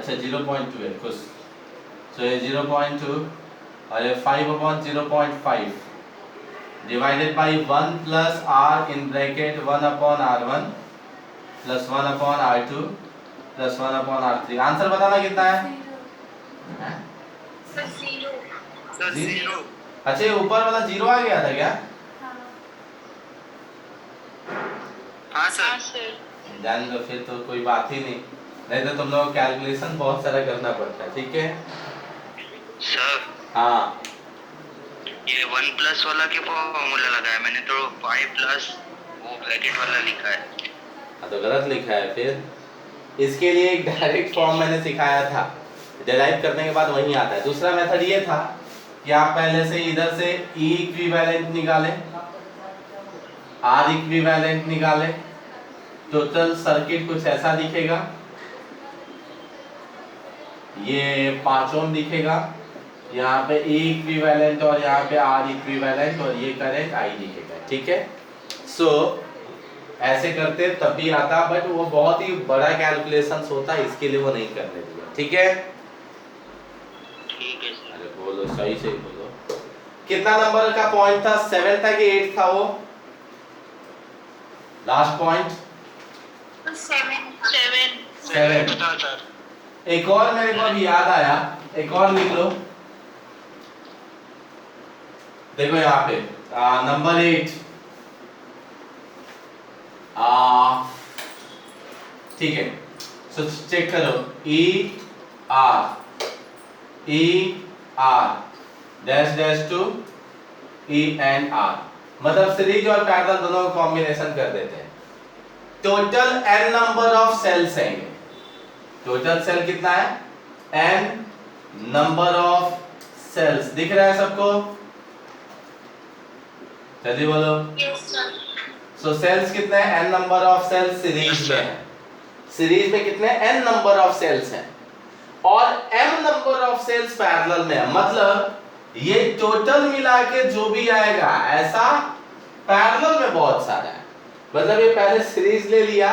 अच्छा 0.2 है खुश। तो ये 0.2 और ये 5/0.5 divided by 1 plus r in bracket 1/r1 plus 1/r2 plus 1/r3। Answer बताना कितना है? जीरो। अच्छा ये ऊपर वाला जीरो आ गया था क्या? हाँ सर। जान दो फिर तो कोई बात ही नहीं तो तुम लोगों को कैलकुलेशन बहुत सारा करना पड़ता है, ठीक है सर। हाँ ये 1 प्लस वाला के फॉर्मूला लगाया मैंने, तो 5 प्लस वो ब्रैकेट वाला लिखा है। हाँ तो गलत लिखा है फिर। इसके लिए एक डायरेक्ट फॉर्म मैंने सिखाया था, डिराइव करने के बाद वहीं आता है। दूसरा मेथड ये था कि आप पहले से इधर से E इक्विवेलेंट निकालें, R इक्विवेलेंट निकालें, टोटल सर्किट कुछ ऐसा दिखेगा, ये 5 ओम दिखेगा, यहाँ पे E इक्विवेलेंट और यहाँ पे R इक्विवेलेंट और ये करंट I दिखेगा, ठीक है। सो ऐसे करते तब भी आता, बट वो बहुत ही बड़ा कैलकुलेशंस होता है, इसके लिए वो नहीं करने दिया, ठीक है। ठीक है सर। अरे बोलो सही से बोलो, कितना नंबर का पॉइंट था? 7 था कि 8 था वो लास्ट पॉइंट? 7। एक और मेरे को अभी याद आया, एक और लिख लो, देखो यहाँ पे नंबर 8 ठीक है। सो चेक करो E R dash dash two E and R, मतलब सीरीज और पैरेलल दोनों का कॉम्बिनेशन कर देते हैं। Total n number of cells हैं, टोटल सेल कितना है? n नंबर ऑफ सेल्स दिख रहा है सबको? जल्दी बोलो। सो सेल्स कितने हैं? n number of cells series में है। सीरीज में कितने n नंबर ऑफ सेल्स हैं और m number of cells parallel में है, मतलब ये टोटल मिला के जो भी आएगा ऐसा पैरेलल में बहुत सारा है। मतलब ये पहले सीरीज ले लिया,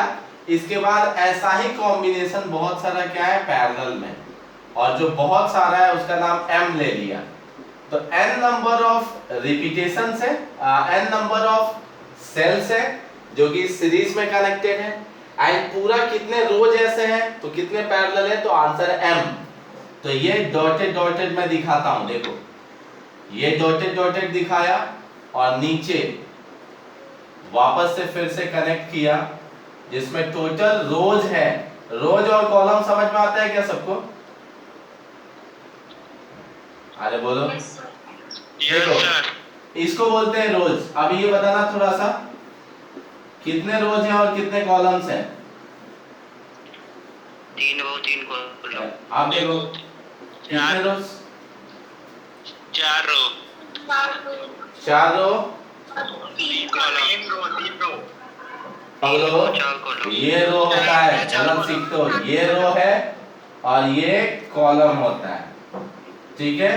इसके बाद ऐसा ही कॉम्बिनेशन बहुत सारा क्या है पैरेलल में, और जो बहुत सारा है उसका नाम m ले लिया। तो n नंबर ऑफ रिपीटेशन से n नंबर ऑफ सेल्स है जो कि सीरीज में कनेक्टेड है, एंड पूरा कितने रोज ऐसे हैं तो कितने पैरेलल है, तो आंसर है m। तो ये डॉटेड डॉटेड मैं दिखाता हूं, देखो ये डॉटेड डॉटेड दिखाया और नीचे वापस से फिर से कनेक्ट किया जिसमें टोटल रोज है। रोज और कॉलम समझ में आता है क्या सबको? अरे बोलो। देखो इसको बोलते हैं रोज। अब ये बताना थोड़ा सा, कितने रोज हैं और कितने कॉलम्स हैं? 3 रो 3 कॉलम। आप देखो कितने रोज? 4 रो 4 रो 3 कॉलम। पकड़ो, ये रो होता है, चलो सीखते हो, ये रो है और ये कॉलम होता है, ठीक है।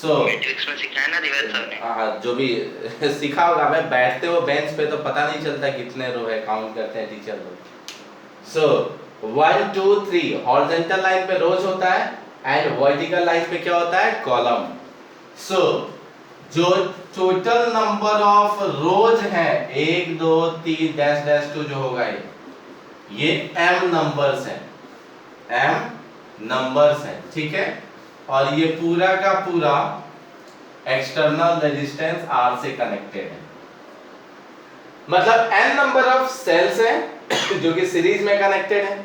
सो मैट्रिक्स में सिखाया ना दिवेश सर ने। हाँ जो भी सीखा होगा, मैं बैठते हो बेंच पे तो पता नहीं चलता कितने रो है, काउंट करते हैं टीचर लोग। सो 1 2 3 हॉरिजॉन्टल लाइन पे रोज होता है एंड वर्टिकल लाइन पे क्या होता है? कॉलम। सो जो टोटल नंबर ऑफ रोज है 1 2 3 डैश डैश 2 जो होगा ये m नंबर्स हैं, m नंबर्स हैं, ठीक है। और ये पूरा का पूरा एक्सटर्नल रेजिस्टेंस R से कनेक्टेड है, मतलब n नंबर ऑफ सेल्स हैं जो कि सीरीज में कनेक्टेड है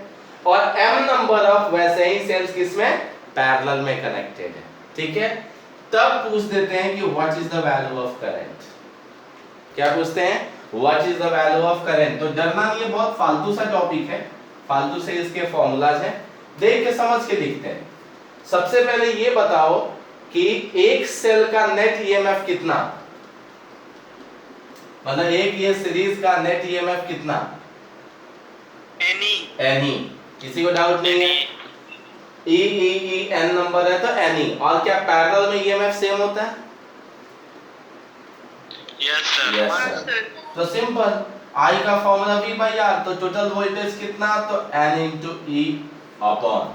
और m नंबर ऑफ वैसे ही सेल्स किसमें? पैरेलल में कनेक्टेड है, ठीक है। तब पूछ देते हैं कि what is the value of current. क्या पूछते हैं? What is the value of current. तो डरना नहीं है, बहुत फालतू सा टॉपिक है, फालतू से इसके फॉर्मूलाज हैं, देख के समझ के लिखते हैं। सबसे पहले ये बताओ कि एक सेल का नेट ईएमएफ कितना, मतलब एक ये सीरीज का नेट ईएमएफ कितना? एनी। किसी को डाउट नहीं है? ई एन नंबर है तो एनी। और क्या पैरेलल में ईएमएफ सेम होता है? Yes sir. तो सिंपल, आई का फॉर्मूला V/R, तो टोटल वोल्टेज कितना? तो N × E अपॉन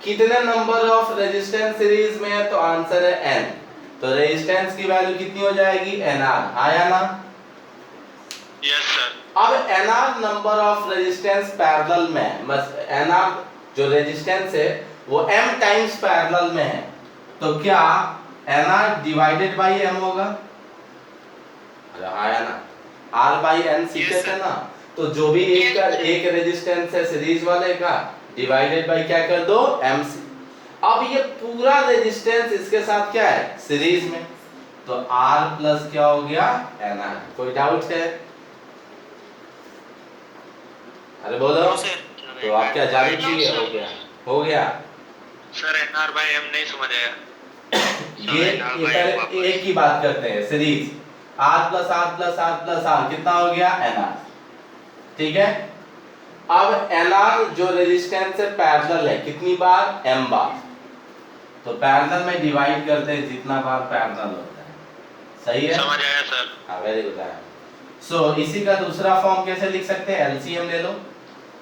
कितने नंबर ऑफ रेजिस्टेंस सीरीज में है, तो आंसर है n। तो रेजिस्टेंस की वैल्यू कितनी हो जाएगी, nr, आया ना। Yes sir. अब nr number of resistance parallel में है, बस nr जो रेजिस्टेंस है वो m टाइम्स पैरेलल में है, तो क्या nr डिवाइडेड बाई m होगा, अरे आया ना, r बाई n सीखे थे ना, तो जो भी एक रेजिस्टेंस है सीरीज वाले का डिवाइडेड बाई क्या कर दो, m। अब ये पूरा रेजिस्टेंस इसके साथ क्या है, सीरीज में, तो r प्लस क्या हो गया, nr। कोई डाउट है, अरे बोलो। तो आप क्या जादू चाहिए, हो गया, हो गया सर। nr बाय m नहीं समझ आया। ये एक ही बात करते हैं, series r plus r plus r plus r कितना हो गया, nr, ठीक है। अब nr जो रेजिस्टेंस से पैरेलल है कितनी बार, m बार, तो पैरेलल में डिवाइड करते हैं जितना बार पैरेलल होता है, सही है, समझ आया सर। हाँ वेरी गुड है। सो इसी का दूसरा फॉर्म कैसे लिख सकते हैं, एलसीएम ले लो,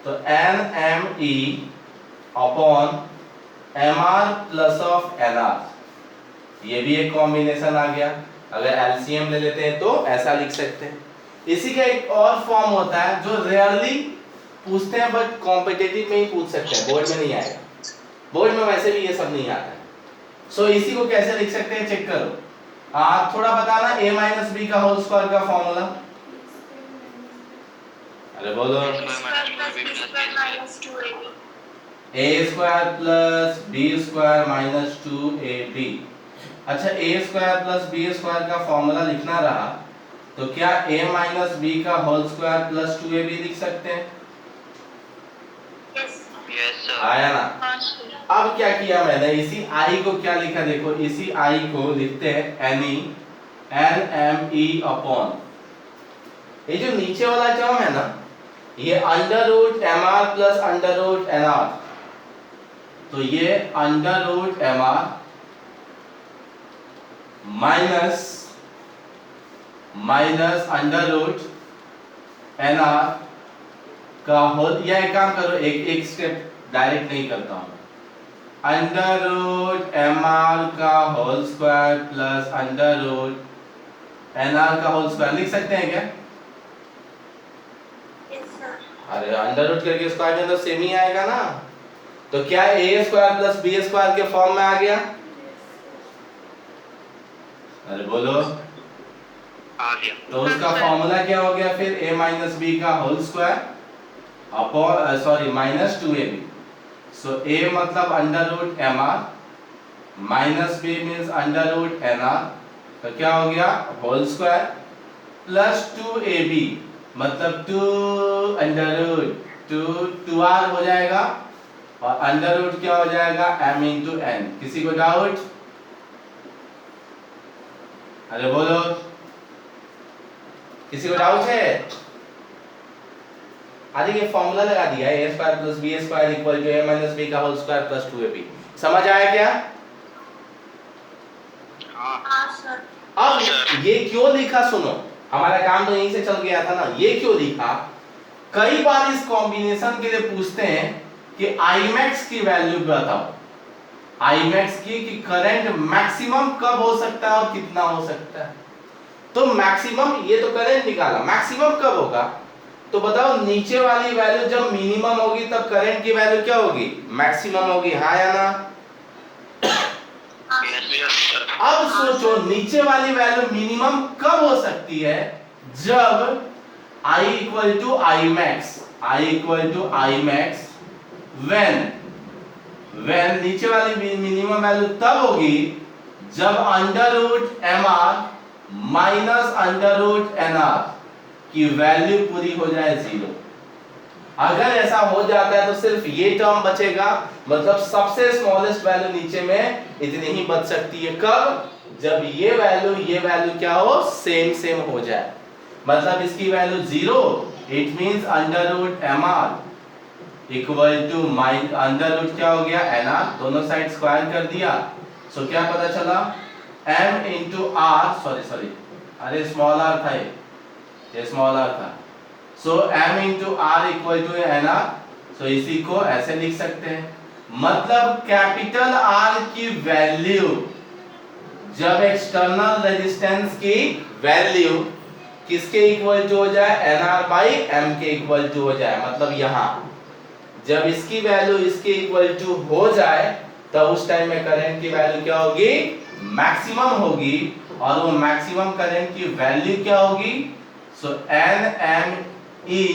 तो nme upon mr plus of nr, ये भी एक कॉम्बिनेशन आ गया। अगर एलसीएम ले लेते हैं तो ऐसा लिख सकते हैं। इसी का एक और फॉर्म होता है जो रेयरली पूछते हैं बट कॉम्पिटिटिव में ही पूछ सकते हैं, बोर्ड में नहीं आएगा, बोर्ड में वैसे भी ये सब नहीं आता है। सो इसी को कैसे लिख सकते हैं, चेक करो, आप थोड़ा बताना, a माइनस बी का होल स्क्वायर का फॉर्मूला, अरे बोलो, a square plus B square minus 2ab। अच्छा, a square plus B square का फॉर्मूला लिखना रहा, तो क्या a माइनस बी का होल स्क्वायर प्लस 2ab लिख सकते हैं, यस सर। आया ना। अब क्या किया मैंने, इसी i को क्या लिखा, देखो इसी i को लिखते हैं nme अपॉन, ये जो नीचे वाला टर्म है ना, ये under root mr plus under root nr, तो ये under root mr minus under root nr का होल, या एक काम करो, एक स्टेप डायरेक्ट नहीं करता हूं, अंडर रूट mr का whole square plus under root nr का होल स्क्वायर लिख सकते हैं क्या, अरे अंडर रूट करके स्क्वायर में तो सेम ही आएगा ना, तो क्या a square plus b square के फॉर्म में आ गया, अरे बोलो, आ गया। तो उसका फॉर्मूला क्या हो गया फिर, a माइनस बी का whole square upon sorry minus 2ab, so a मतलब under root mr minus b means under root nr, तो क्या हो गया होल स्क्वायर प्लस 2ab मतलब 2 अंडर रूट 2r हो जाएगा, और अंडर रूट क्या हो जाएगा m इंटू n। किसी को डाउट, अरे बोलो, किसी को डाउट है, अरे ये फॉर्मूला लगा दिया है, a square plus b square equal to a minus b का होल स्क्वायर प्लस 2ab, समझ आया क्या, हाँ सर। अब ये क्यों लिखा, सुनो हमारा काम तो यहीं से चल गया था ना, ये क्यों लिखा, कई बार इस कॉम्बिनेशन के लिए पूछते हैं कि Imax की वैल्यू बताओ, Imax की कि करंट मैक्सिमम कब हो सकता है और कितना हो सकता है, तो मैक्सिमम, ये तो करंट निकाला, मैक्सिमम कब होगा, तो बताओ नीचे वाली वैल्यू जब मिनिमम होगी तब करंट की वैल्यू क्या होगी, मैक्सिमम होगी, हाँ या ना। Yes sir. अब सोचो नीचे वाली वैल्यू मिनिमम कब हो सकती है, जब I equal to I max when नीचे वाली मिनिमम वैल्यू तब होगी जब under root mr minus under root nr की वैल्यू पूरी हो जाए 0। अगर ऐसा हो जाता है तो सिर्फ ये टर्म बचेगा, मतलब सबसे स्मॉलेस्ट वैल्यू नीचे में इतनी ही बच सकती है, कब, जब ये वैल्यू क्या हो, सेम हो जाए, मतलब इसकी value 0, it means under root mr equal to under root क्या हो गया nr, दोनों साइड स्क्वायर कर दिया, सो क्या पता चला m इंटू r, सॉरी अरे स्मॉल r था, ये स्मॉल r था, so m into r equal to nr, तो इसी को ऐसे लिख सकते हैं, मतलब कैपिटल आर की वैल्यू जब एक्सटर्नल रेजिस्टेंस की वैल्यू किसके इक्वल टू हो जाए, एन आर बाई एम के इक्वल टू हो जाए, मतलब यहां जब इसकी वैल्यू इसके इक्वल टू हो जाए तब उस टाइम में करंट की वैल्यू क्या होगी, मैक्सिमम होगी, और वो मैक्सिमम करंट की वैल्यू क्या होगी, so N M E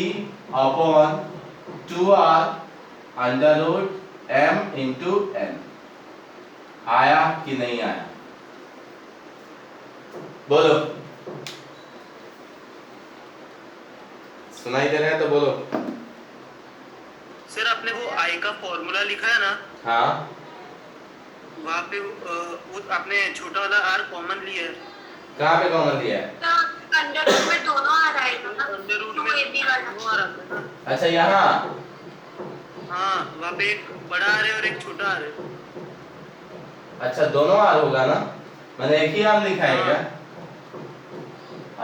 upon 2r under root m into n। आया कि नहीं आया, बोलो, सुनाई दे रहा है तो बोलो। सर आपने वो आई का फॉर्मूला लिखा है ना, हाँ वहाँ पे वो आपने छोटा वाला आर कॉमन लिया है। कहाँ पे कॉमन दिया है, अंडर रूट में दोनों आ रहा है ना, अंडर रूट में 2ab वाला दोनों आ रहा है ना। अच्छा यहाँ, हाँ वहाँ पे एक बड़ा आ रहा है और एक छोटा आ रहा है। अच्छा दोनों आर होगा ना, मैंने एक ही आर लिखा है क्या,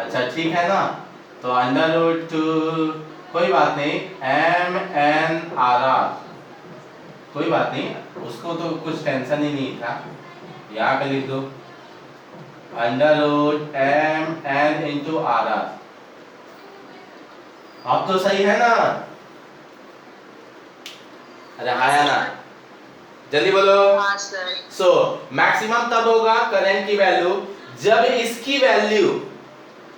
अच्छा ठीक है ना, तो अंडर रूट टू कोई बात नहीं, एम एन आर आर कोई बात नहीं, उसको तो कुछ टेंशन ही नहीं था, यहाँ पे लिख दो under root M N into R R. अब तो सही है ना, अरे आया ना, जल्दी बोलो। हाँ सर। सो मैक्सिमम तब होगा करंट की वैल्यू जब इसकी वैल्यू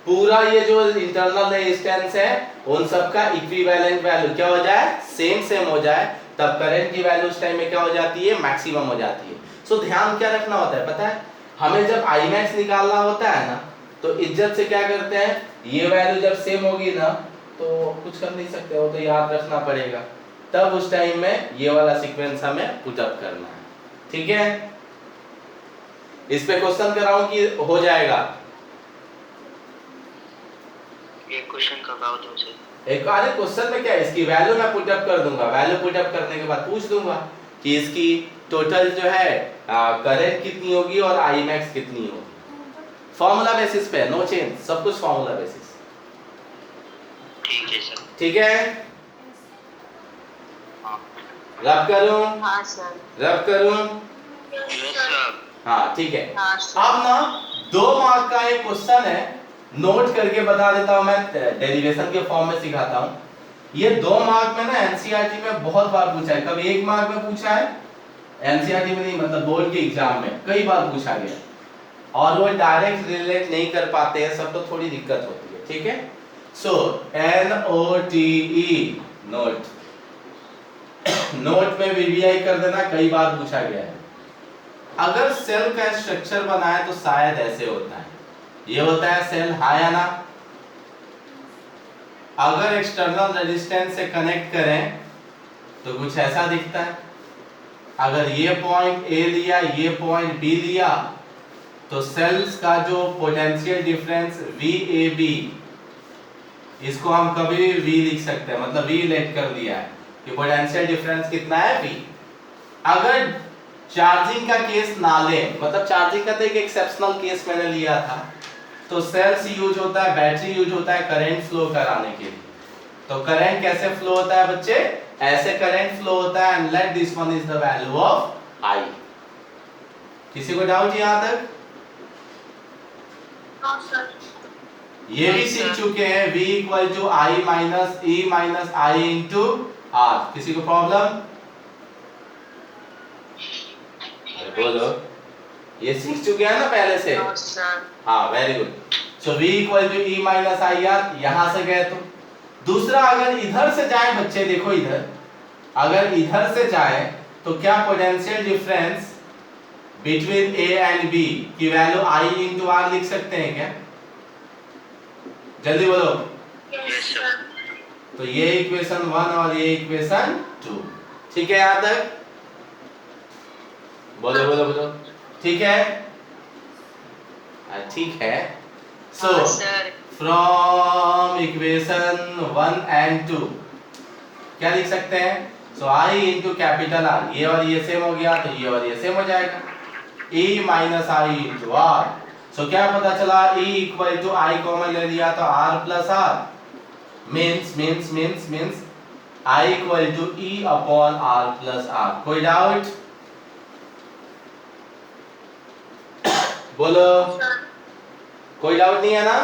पूरा ये जो इंटरनल रेजिस्टेंस है उन सब का इक्विवेलेंट वैल्यू क्या हो जाए, सेम हो जाए, तब करंट की वैल्यू उस टाइम में क्या हो जाती है, मैक्सिमम हो जाती है। सो ध्यान क्या रखना होता है पता है, हमें जब आई मैक्स निकालना होता है ना तो इज्जत से क्या करते हैं, ये वैल्यू जब सेम होगी ना तो कुछ कर नहीं सकते हो, तो याद रखना पड़ेगा, तब उस टाइम में ये वाला सीक्वेंस हमें पुट अप करना है, ठीक है। इस पे क्वेश्चन कराऊं कि हो जाएगा, एक क्वेश्चन का गाओ तो सर। एक आधे क्वेश्चन में क्या है, इसकी वैल्यू मैं पुट अप कर दूंगा, वैल्यू पुट अप करने के बाद पूछ दूंगा कि इसकी टोटल जो है करंट कितनी होगी और आई मैक्स कितनी होगी, फार्मूला बेसिस पे, नो चेंज, सब कुछ फार्मूला बेसिस, ठीक है सर। ठीक है। हाँ रब करूं, हाँ सर। रब करूं, यस सर। हाँ ठीक है। हाँ सर। अब ना 2 मार्क का एक क्वेश्चन है, नोट करके बता देता हूं, मैं डेरिवेशन के फॉर्म में सिखाता हूं। ये 2 मार्क में ना एनसीईआरटी में बहुत बार पूछा है, कभी 1 मार्क में पूछा है, एनसीईआरटी में नहीं मतलब बोर्ड के एग्जाम में कई बार पूछा गया, और वो डायरेक्ट रिलेट नहीं कर पाते हैं सब, तो थोड़ी दिक्कत होती है, ठीक है। सो NOTE नोट, नोट में वीवीआई कर देना, कई बार पूछा गया है। अगर सेल का स्ट्रक्चर बना है तो शायद ऐसे होता है, ये होता है सेल, हाँ या ना। अगर एक्सटर्नल रेजिस्टेंस से कनेक्ट करें तो कुछ ऐसा दिखता है, अगर ये पॉइंट A लिया, ये पॉइंट B लिया, तो सेल्स का जो पोटेंशियल डिफरेंस VAB, इसको हम कभी भी V लिख सकते हैं, मतलब V लेट कर दिया है कि पोटेंशियल डिफरेंस कितना है V। अगर चार्जिंग का केस ना ले, मतलब चार्जिंग का तो एक एक्सेप्शनल केस मैंने लिया था, तो सेल्स यूज होता है, बैटरी यूज होता है करंट फ्लो कराने के लिए। तो करंट कैसे फ्लो होता है बच्चे, ऐसे करंट फ्लो होता है, and let this one is the value of I। किसी को डाउट यहां तक? हाँ सर। ये भी सीख चुके हैं, V equal to I minus E minus I into R। किसी को प्रॉब्लम? बोलो, ये सीख चुके हैं ना पहले से? हाँ सर। हाँ very good. So V equal to E minus I R, यहां से गए तो दूसरा, अगर इधर से जाए बच्चे, देखो इधर, अगर इधर से जाए तो क्या potential difference between A and B की वैल्यू I इंटू R लिख सकते हैं क्या? जल्दी बोलो। Yes sir. तो ये इक्वेशन 1 और ये इक्वेशन 2, ठीक है यहां तक? बोलो बोलो बोलो, ठीक है? ठीक है। सो हाँ सर। फ्रॉम इक्वेशन 1 एंड 2 क्या लिख सकते हैं? सो I इंटू कैपिटल R, ये और ये सेम हो गया तो ये और ये सेम हो जाएगा, E minus I into R। So क्या पता चला, E equal to I common ले लिया तो R plus R means I equal to E upon R plus R। कोई डाउट? बोलो, सर कोई डाउट नहीं है ना?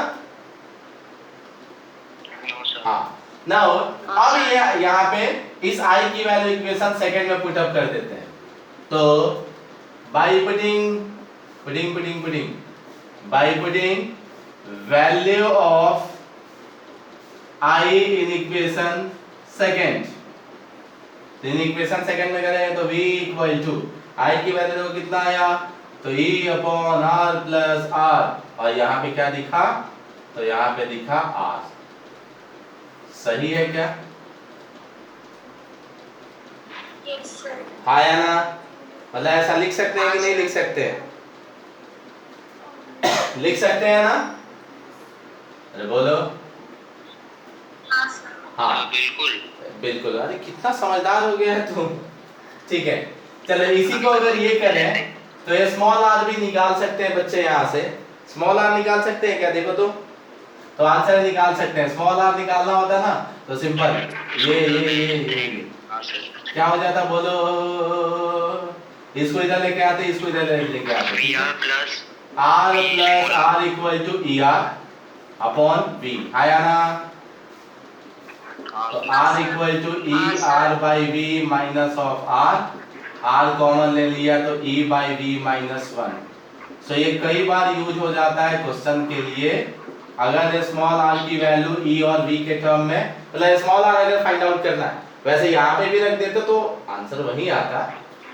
No sir. हाँ, नाउ अब ये यहाँ पे इस I की वैल्यू इक्वेशन सेकंड में पुट अप कर देते हैं। तो by putting value of I in equation second, in equation second में करें तो v इक्वल टू I की वैल्यू देखो कितना आया, तो E upon R plus R, और यहाँ पे क्या दिखा, तो यहाँ पे दिखा R। सही है क्या? Yes sir. हाँ या ना? मतलब ऐसा लिख सकते हैं कि नहीं लिख सकते? लिख सकते हैं ना? अरे बोलो। हाँ सर। हाँ बिल्कुल। बिल्कुल। अरे कितना समझदार हो गया है तुम। ठीक है, चलो इसी को अगर ये करें तो ये स्मॉल आर भी निकाल सकते हैं बच्चे, यहाँ से स्मॉल आर निकाल सकते हैं क्या? देखो तो आंसर निकाल सकते हैं। स्मॉल आर निकालना होता है ना तो सिंपल ये हाँ सर। क्या हो जाता, बोलो। इसको इधर लेके आते, इसको इधर लेके आते। VR plus R equal to ER upon V, आया ना? तो R equal to ER by V minus of R common ले लिया तो E by V minus 1। So ये कई बार यूज हो जाता है क्वेश्चन के लिए, अगर स्मॉल r की वैल्यू E और V के टर्म में, मतलब स्मॉल r अगर फाइंड आउट करना है, वैसे यहाँ पे भी रख देते तो आंसर वही आता,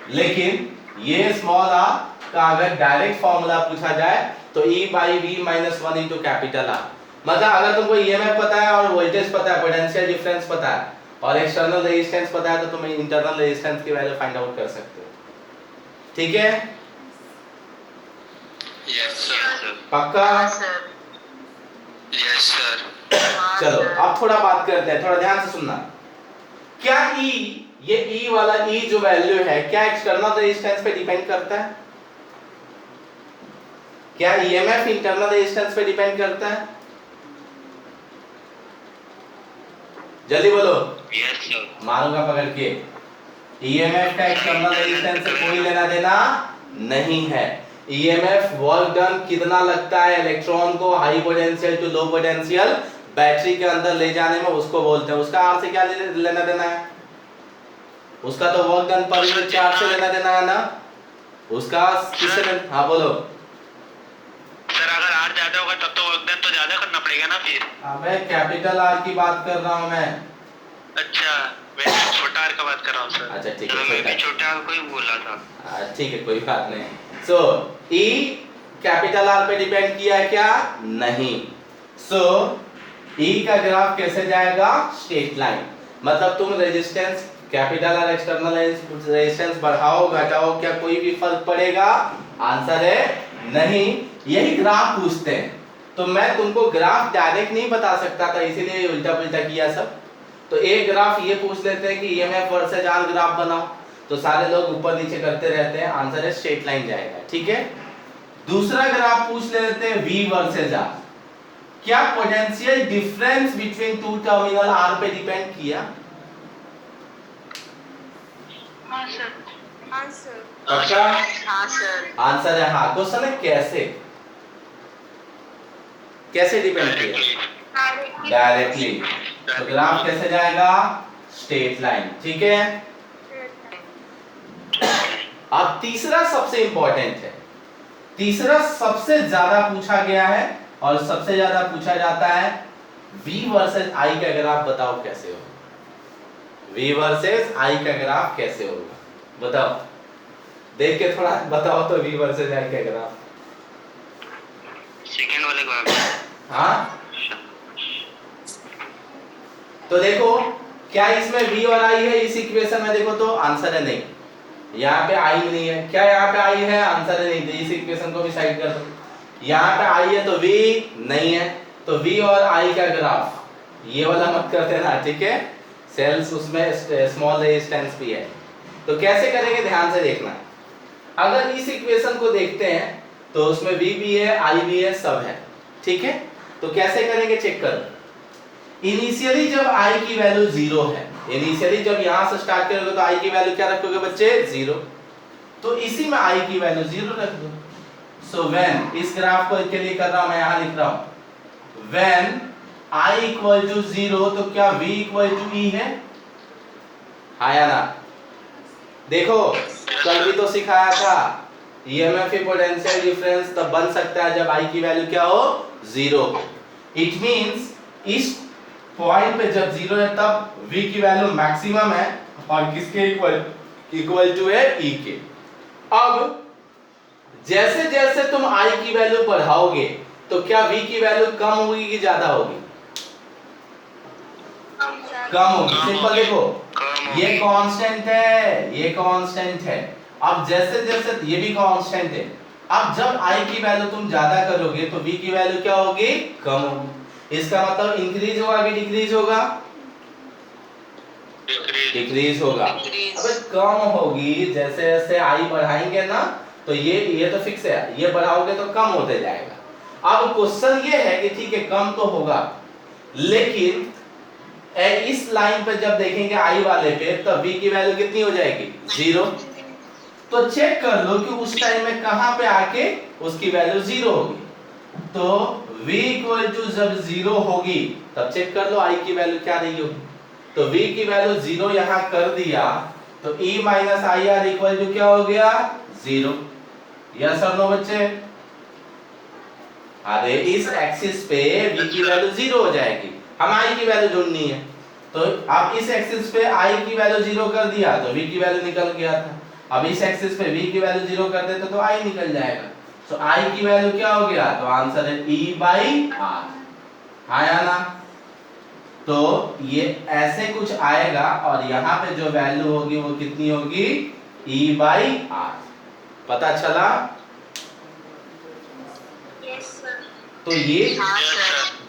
लेकिन ये स्मॉल r का अगर डायरेक्ट फॉर्मूला पूछा जाए तो E by V minus 1 into capital R। मतलब अगर तुमको EMF पता है और वोल्टेज पता है, पोटेंशियल डिफरेंस पता है और एक्सटर्नल रेजिस्टेंस पता है, तो तुम इंटरनल रेजिस्टेंस की वैल्यू फाइंड आउट कर सकते हो। ठीक है? Yes sir. पक्का? हाँ सर। Yes sir. हाँ चलो सर। अब थोड़ा बात करते हैं, थोड़ा ध्यान से सुनना। क्या E, ये E वाला E जो वैल्यू है, क्या एक्सटर्नल रेजिस्टेंस पे डिपेंड करता है? क्या EMF इंटरनल रेजिस्टेंस पे डिपेंड करता है? जल्दी बोलो। Yes sir. मारूंगा पकड़ के। EMF का एक्सटर्नल रेजिस्टेंस से कोई लेना देना नहीं है। EMF वर्क डन कितना लगता है इलेक्ट्रॉन को high potential to low potential battery के अंदर ले जाने में, उसको बोलते हैं। उसका R से क्या लेना देना है? उसका तो work done per unit charge से लेना देना है ना? उसका किससे? हाँ बोलो। सर अगर R ज्यादा होगा तब तो वर्क डन तो ज्यादा करना पड़ेगा ना फिर। अबे कैपिटल R की बात कर रहा हूँ मैं। अच्छा, मैं छोटा R का बात कर रहा हूँ सर। अच्छा ठीक है, मैं भी छोटा R को ही बोल रहा था। ठीक है कोई बात नहीं। सो E कैपिटल R पे डिपेंड किया है क्या? नहीं। सो E का ग्राफ कैसे जाएगा? Straight line. मतलब तुम resistance capital R external resistance बढ़ाओ घटाओ, क्या कोई भी फर्क पड़ेगा? आंसर है नहीं। यही ग्राफ पूछते हैं, तो मैं तुमको ग्राफ डायरेक्ट नहीं बता सकता था, इसीलिए उल्टा पुल्टा किया सब। तो एक ग्राफ ये पूछ लेते हैं कि EMF वर्सेस R ग्राफ बनाओ, तो सारे लोग ऊपर नीचे करते रहते हैं, आंसर है स्ट्रेट लाइन जाएगा। ठीक है, दूसरा ग्राफ पूछ लेते हैं V वर्सेस R। क्या potential difference between two terminal R पे डिपेंड किया? हाँ सर। हाँ सर। पक्का? हाँ सर। आंसर है हाँ। क्वेश्चन है कैसे, कैसे डिपेंड किया? डायरेक्टली। तो ग्राफ कैसे जाएगा? Straight line. ठीक है, अब तीसरा सबसे इंपॉर्टेंट है, तीसरा सबसे ज्यादा पूछा गया है और सबसे ज्यादा पूछा जाता है। V वर्सेस I का ग्राफ बताओ कैसे होगा? V वर्सेस I का ग्राफ कैसे होगा बताओ, देख के थोड़ा बताओ तो। V वर्सेस I का ग्राफ सेकंड वाले ग्राफ। हाँ तो देखो, क्या इसमें V और I है इस इक्वेशन में? देखो तो आंसर है नहीं, यहाँ पे I नहीं है। क्या यहाँ पे I है? आंसर है नहीं, तो इस इक्वेशन को भी साइड कर दो। यहाँ पे I है तो V नहीं है, तो V और I का ग्राफ ये वाला मत करते ना, ठीक है? सेल्स उसमें स्मॉल रेजिस्टेंस भी है, तो कैसे करेंगे ध्यान से देखना। अगर इस इक्वेशन को देखते हैं तो उसमें V भी है, I भी है, सब है, ठीक है? तो कैसे करेंगे चेक करो। इनिशियली जब I की वैल्यू 0 है इनिशियली जब यहाँ से स्टार्ट करोगे तो i की वैल्यू क्या रखोगे बच्चे 0, तो इसी में i की वैल्यू 0 रख दो। सो व्हेन, इस ग्राफ को के लिए कर रहा हूं मैं, यहाँ लिख रहा हूं व्हेन i इक्वल टू 0, तो क्या v इक्वल टू e है? हाँ या ना? देखो कल भी तो सिखाया था EMF पोटेंशियल डिफरेंस तब बन सकता है जब i की वैल्यू क्या हो 0। इट मींस इस पॉइंट पे जब 0 है तब v की वैल्यू मैक्सिमम है और किसके इक्वल टू है e के। अब जैसे जैसे तुम i की वैल्यू बढ़ाओगे तो क्या v की वैल्यू कम होगी कि ज्यादा होगी? कम होगी। सिंपल देखो, ये कांस्टेंट है, ये कांस्टेंट है। अब जैसे जैसे ये भी कांस्टेंट है, अब जब i की वैल्यू तुम ज्यादा करोगे तो v की वैल्यू क्या होगी? कम होगी। इसका मतलब इंक्रीज होगा कि डिक्रीज होगा? डिक्रीज होगा। अबे कम होगी, जैसे जैसे i बढ़ाएंगे ना तो ये तो फिक्स है, ये बढ़ाओगे तो कम होते जाएगा। अब क्वेश्चन ये है कि ठीक है कम तो होगा, लेकिन इस लाइन पे जब देखेंगे i वाले पे तब v की वैल्यू कितनी हो जाएगी? 0। तो चेक कर लो कि उस टाइम में कहां पे आके उसकी वैल्यू 0 होगी। तो v इक्वल टू जब 0 होगी तब चेक कर लो i की वैल्यू क्या रही होगी। तो v की वैल्यू 0 यहां कर दिया तो e minus I R equal to क्या हो गया? 0। यस और नो बच्चे? अरे इस एक्सिस पे v की वैल्यू 0 हो जाएगी, हम i की वैल्यू ढूंढनी है। तो अब इस एक्सिस पे i की वैल्यू 0 कर दिया तो v की वैल्यू निकल गया था। अब इस एक्सिस पे v की वैल्यू 0 कर देते तो i निकल जाएगा। तो i की वैल्यू क्या हो गया? तो आंसर है e बाई r। हाँ या ना? तो ये ऐसे कुछ आएगा और यहाँ पे जो वैल्यू होगी वो कितनी होगी? e by r। पता चला? Yes sir. तो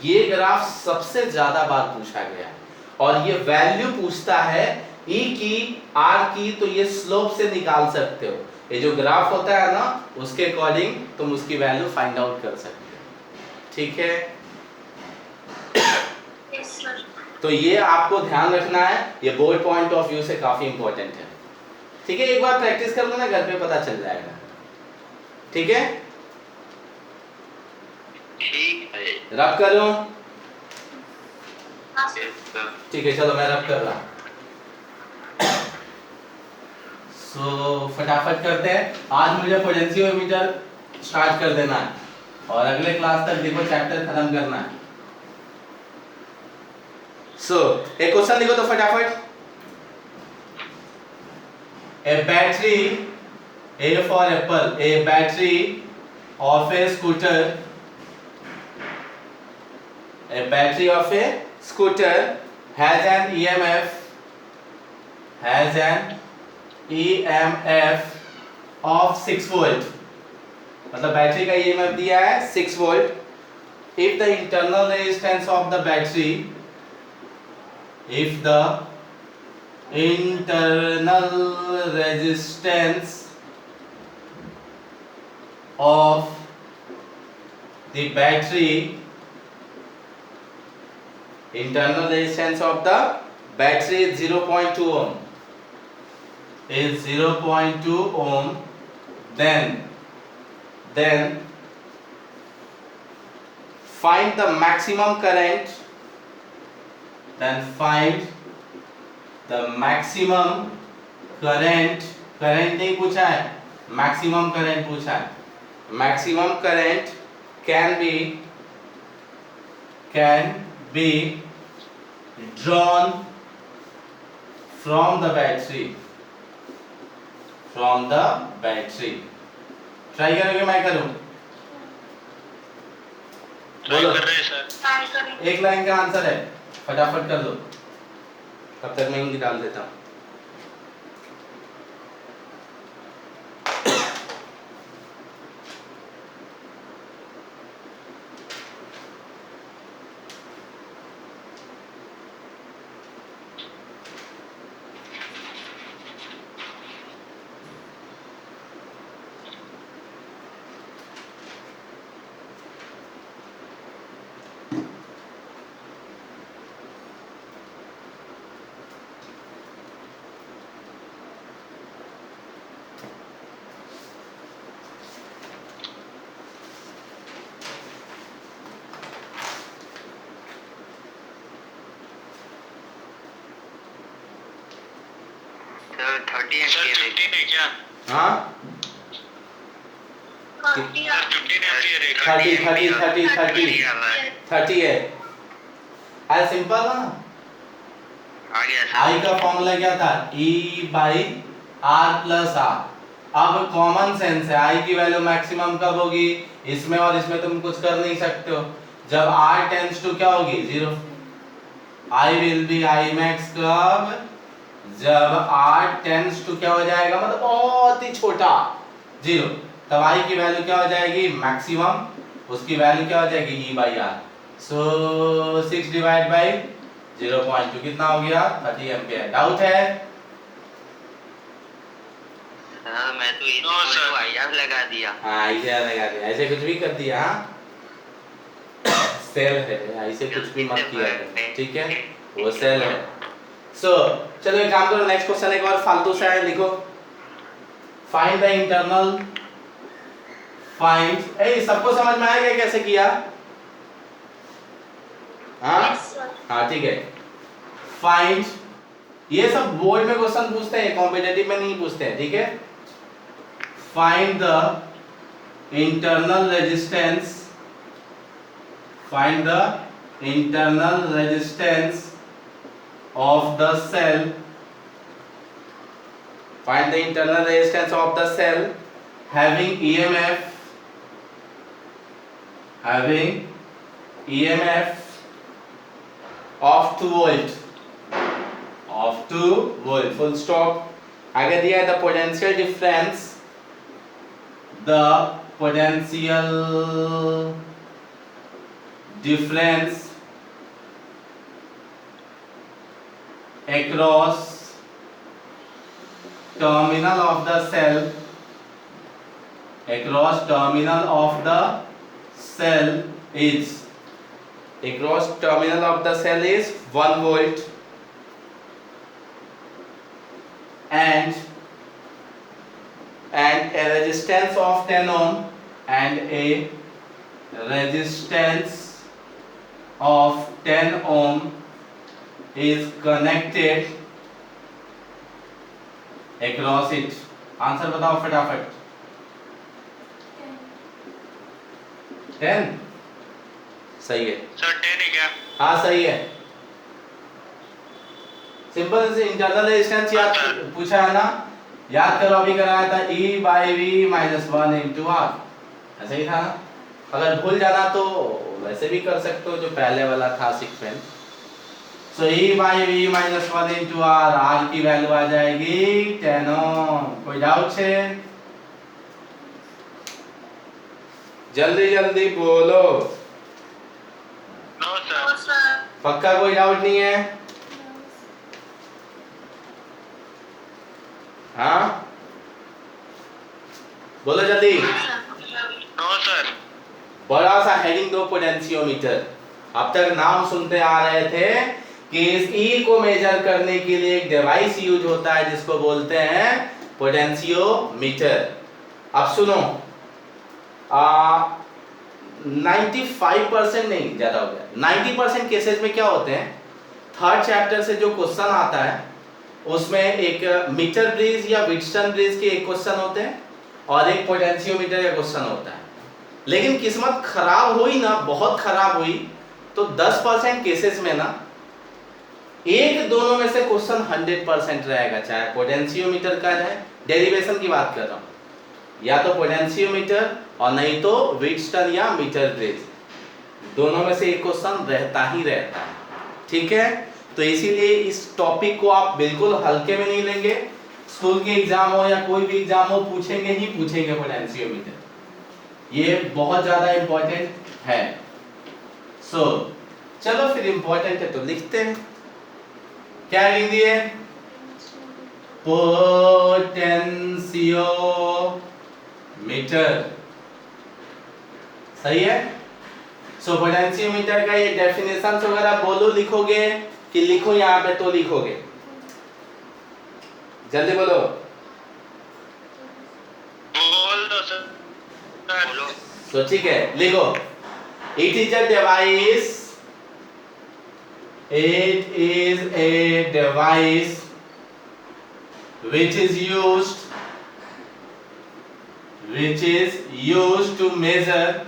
ये ग्राफ सबसे ज्यादा बार पूछा गया है और ये वैल्यू पूछता है e की r की, तो ये स्लोप से निकाल सकते हो। ये जो ग्राफ होता है ना उसके अकॉर्डिंग तुम उसकी वैल्यू फाइंड आउट कर सकते हो। ठीक है, यस सर। तो ये आपको ध्यान रखना है, ये बोर्ड पॉइंट ऑफ व्यू से काफी इंपॉर्टेंट है। ठीक है, एक बार प्रैक्टिस कर लो ना, घर पे पता चल जाएगा। ठीक है, ठीक है। रब करूं? हाँ सर। ठीक है, चलो मैं रब कर रहा हूं। सो फटाफट करते हैं। आज मुझे पोटेंशियोमीटर स्टार्ट कर देना है और अगले क्लास तक देखो चैप्टर खत्म करना है। सो एक क्वेश्चन लिखो तो फटाफट। ए battery, A for apple, a battery of a scooter, a battery of a scooter has an EMF of 6 volt। मतलब बैटरी का EMF दिया है 6 volt। If the internal resistance of the battery, if the internal resistance of the battery, internal resistance of the battery is 0.2 ohm, is 0.2 ohm, then find the maximum current, then find the maximum current, current नहीं पूछा है, maximum current पूछा है। maximum current can be drawn from the battery, try करोगे? मैं करूं? बोलो। कर रहे हैं सर। ट्राई करें। एक लाइन का आंसर है, फटाफट कर दो, तब तक मैं हिंदी डाल देता हूं। सर 30 एम्पियर है क्या? हाँ 30 30 है। आज सिंपल ना, आ गया आई सर। का फॉर्मूला क्या था, E by R plus R। अब कॉमन सेंस है, आई की वैल्यू मैक्सिमम कब होगी, इसमें और इसमें तुम कुछ कर नहीं सकते हो, जब R टेंड्स टू क्या होगी 0। I will be I max कब, जब R टेंड्स टू क्या हो जाएगा, मतलब बहुत ही छोटा 0, तब आई की वैल्यू क्या हो जाएगी मैक्सिमम, उसकी वैल्यू क्या हो जाएगी E by R। So 6 divide by 0.2 कितना हो गया 30 एम्पियर। डाउट है? सर मैं तो इसको आईआर लगा दिया। हाँ ऐसे लगा दिया, ऐसे कुछ भी कर दिया। हाँ सेल है, ऐसे कुछ भी मत किया करो, ठीक है, वो सेल है। सो चलो एक काम करो, नेक्स्ट क्वेश्चन एक और फालतू सा है, लिखो फाइंड द इंटरनल, फाइंड, ए सबको समझ में आएगा कैसे किया? हाँ हाँ ठीक है। फाइंड, ये सब बोर्ड में क्वेश्चन पूछते हैं, कॉम्पिटिटिव में नहीं पूछते हैं, ठीक है। Find the internal resistance, find the internal resistance of the cell, find the internal resistance of the cell having EMF of 2 volt, of 2 volt, full stop। आगे दिया है the potential difference, the potential difference across terminal of the cell, across terminal of the cell is, across terminal of the cell is 1 volt, and a resistance of 10 ohm, and a resistance of 10 ohm is connected across it। Answer बताओ फटाफट। 10 सही है sir 10 है क्या? हाँ सही है। Simple से इंटरनल रेजिस्टेंस याद पूछा है ना, याद करो, अभी कराया था E by V minus 1 into R, ऐसा ही था ना। अगर भूल जाना तो वैसे भी कर सकते हो जो पहले वाला था sequence. So E by V minus 1 into R, R की वैल्यू आ जाएगी 10 ओम। कोई डाउट है? जल्दी जल्दी बोलो। No sir. पक्का कोई डाउट नहीं है? हाँ बोलो जल्दी। No sir. बड़ा सा हेडिंग दो, पोटेंशियोमीटर। अब तक नाम सुनते आ रहे थे कि इस E को मेजर करने के लिए एक डिवाइस यूज होता है जिसको बोलते हैं पोटेंशियोमीटर। अब सुनो, 95% नहीं, ज्यादा हो गया, 90% केसेस में क्या होते हैं, थर्ड चैप्टर से जो क्वेश्चन आता है उसमें एक मीटर ब्रिज या व्हिटस्टोन ब्रिज के एक क्वेश्चन होते हैं और एक पोटेंशियोमीटर का क्वेश्चन होता है। लेकिन किस्मत खराब हुई ना, बहुत खराब हुई, तो 10% केसेस में ना एक दोनों में से क्वेश्चन 100% रहेगा, चाहे पोटेंशियोमीटर का है, डेरिवेशन की बात कर रहा हूँ, या तो पोटेंशियोमीटर और नहीं तो व्हिटस्टोन या मीटर ब्रिज, दोनों में से एक क्वेश्चन रहता ही रहता है, ठीक है। तो इसीलिए इस टॉपिक को आप बिल्कुल हल्के में नहीं लेंगे, स्कूल के एग्जाम हो या कोई भी एग्जाम हो, पूछेंगे ही पूछेंगे पोटेंशियोमीटर, ये बहुत ज्यादा इंपॉर्टेंट है। सो चलो फिर इंपॉर्टेंट है तो लिखते हैं, क्या लिख दिए, पोटेंशियोमीटर, सही है। सो पोटेंशियोमीटर का ये डेफिनेशंस वगैरह बोलो, लिखोगे कि लिखो यहाँ पे तो लिखोगे, जल्दी बोलो। बोल दो सर। बोलो। तो ठीक है, लिखो, it is a device, it is a device which is used to measure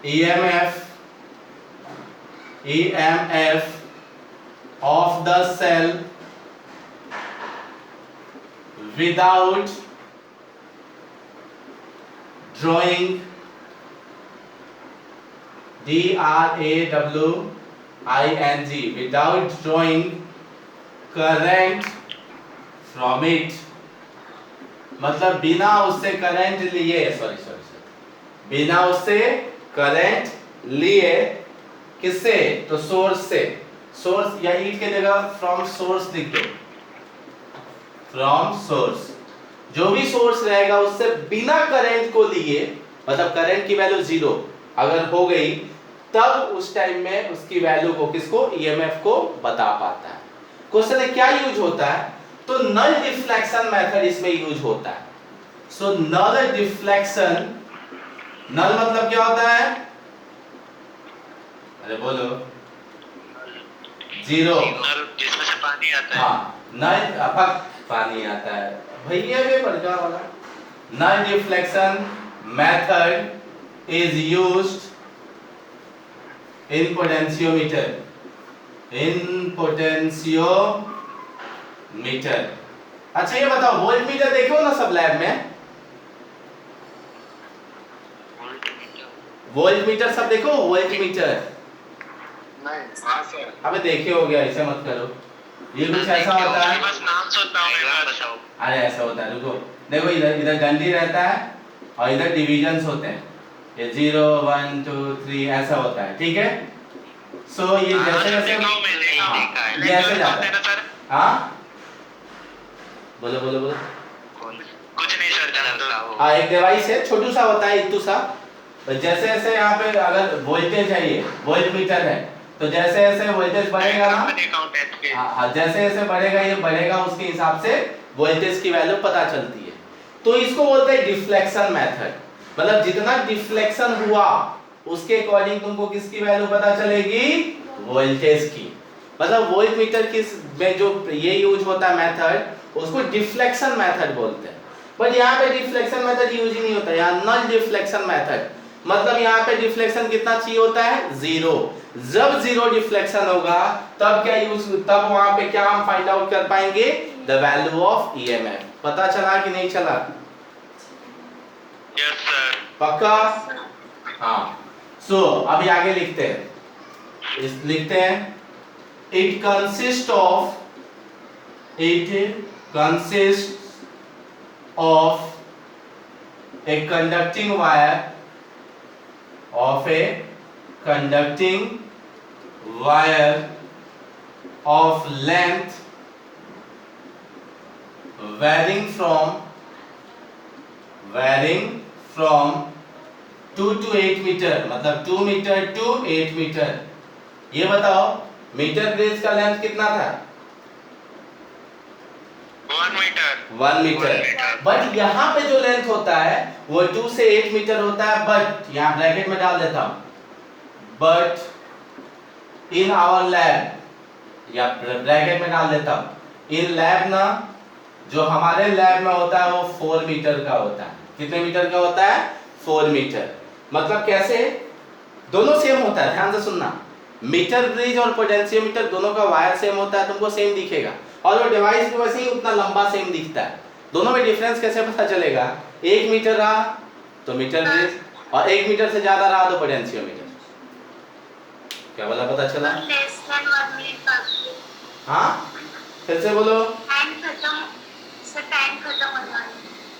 EMF of the cell without drawing DRAWING without drawing current from it, मतलब बिना उससे करंट लिए बिना उससे करंट लिए किससे? तो सोर्स से। सोर्स या ईट के जगह फ्रॉम सोर्स लिख दो, फ्रॉम सोर्स। जो भी सोर्स रहेगा उससे बिना करंट को लिए, मतलब करंट की वैल्यू 0 अगर हो गई, तब उस टाइम में उसकी वैल्यू को किसको? ईएमएफ को बता पाता है। क्वेश्चन है क्या यूज होता है? तो नल डिफ्लेक्शन मेथड इसमें यूज होता है। सो नल डिफ्लेक्शन, नल मतलब क्या होता है? अरे बोलो। 0, जिसमें से पानी आता है। हाँ, नल पानी आता है भैया भी पड़का वाला। Null deflection method is used in potentiometer, अच्छा ये बताओ वोल्टमीटर देखो ना सब लैब में? वोल्टमीटर सब देखो, वोल्टमीटर नहीं। हाँ सर। अबे देखे हो गया, ऐसे मत करो। ये कुछ ऐसा होता है, बस नाम सुनता हूँ मैं, बताओ। अरे ऐसा होता है, रुको देखो, इधर डंडी रहता है और इधर डिविजन्स होते हैं, ये 0 1 2 3 ऐसा होता है, ठीक है? सो ये जैसे जैसे ये ऐसे जाता है। हाँ बोलो बोलो बोलो। कुछ नहीं सर, जानता हूँ। हाँ, एक डिवाइस है, छोटू सा होता है, इतू सा। तो जैसे जैसे यहाँ पे अगर वोल्टेज है, ये वोल्टमीटर है, तो जैसे जैसे वोल्टेज बढ़ेगा ना, हाँ जैसे जैसे बढ़ेगा, ये बढ़ेगा, उसके हिसाब से वोल्टेज की वैल्यू पता चलती है। तो इसको बोलते हैं डिफ्लेक्शन मेथड। मतलब जितना डिफ्लेक्शन हुआ उसके अकॉर्डिंग तुमको किसकी वैल्यू पता चलेगी? वोल्टेज की। मतलब वोल्टमीटर किस में जो ये यूज होता है मेथड, उसको डिफ्लेक्शन मेथड बोलते हैं। बट यहाँ पे डिफ्लेक्शन मेथड यूज ही नहीं होता, यहाँ नल डिफ्लेक्शन मेथड। मतलब यहाँ पे डिफ्लेक्शन कितना चाहिए होता है? 0। जब 0 डिफ्लेक्शन होगा तब क्या यूज, तब वहां पे क्या हम फाइंड आउट कर पाएंगे? The value of EMF. पता चला कि नहीं चला? Yes sir. पक्का? हाँ। सो अभी आगे लिखते हैं, लिखते हैं it consists of a conducting wire, of length varying from 2 to 8 metre, मतलब 2 मीटर to 8 मीटर। ये बताओ मीटर ब्रिज का लेंथ कितना था? 1 मीटर। बट यहाँ पे जो लेंथ होता है वो 2 से 8 मीटर होता है। बट यहाँ ब्रैकेट में डाल देता हूँ, बट इन आवर लैब, या ब्रैकेट में डाल देता हूँ, इन लैब ना, जो हमारे लैब में होता है वो 4 मीटर का होता है। कितने मीटर का होता है? 4 मीटर। मतलब कैसे? दोनों सेम होता है, ध्यान से सुनना। मीटर ब्रिज और पोटेंशियोमीटर दोनों का वायर सेम होता है, तुमको सेम दिखेगा, और वो डिवाइस भी वैसे ही उतना लंबा सेम दिखता है। दोनों में डिफरेंस कैसे पता चलेगा? 1 मीटर रहा तो मीटर ब्रिज, और 1 मीटर से ज्यादा रहा तो पोटेंशियोमीटर। क्या बोला, पता चला? हाँ फिर से बोलो। टाइम खत्म होने वाला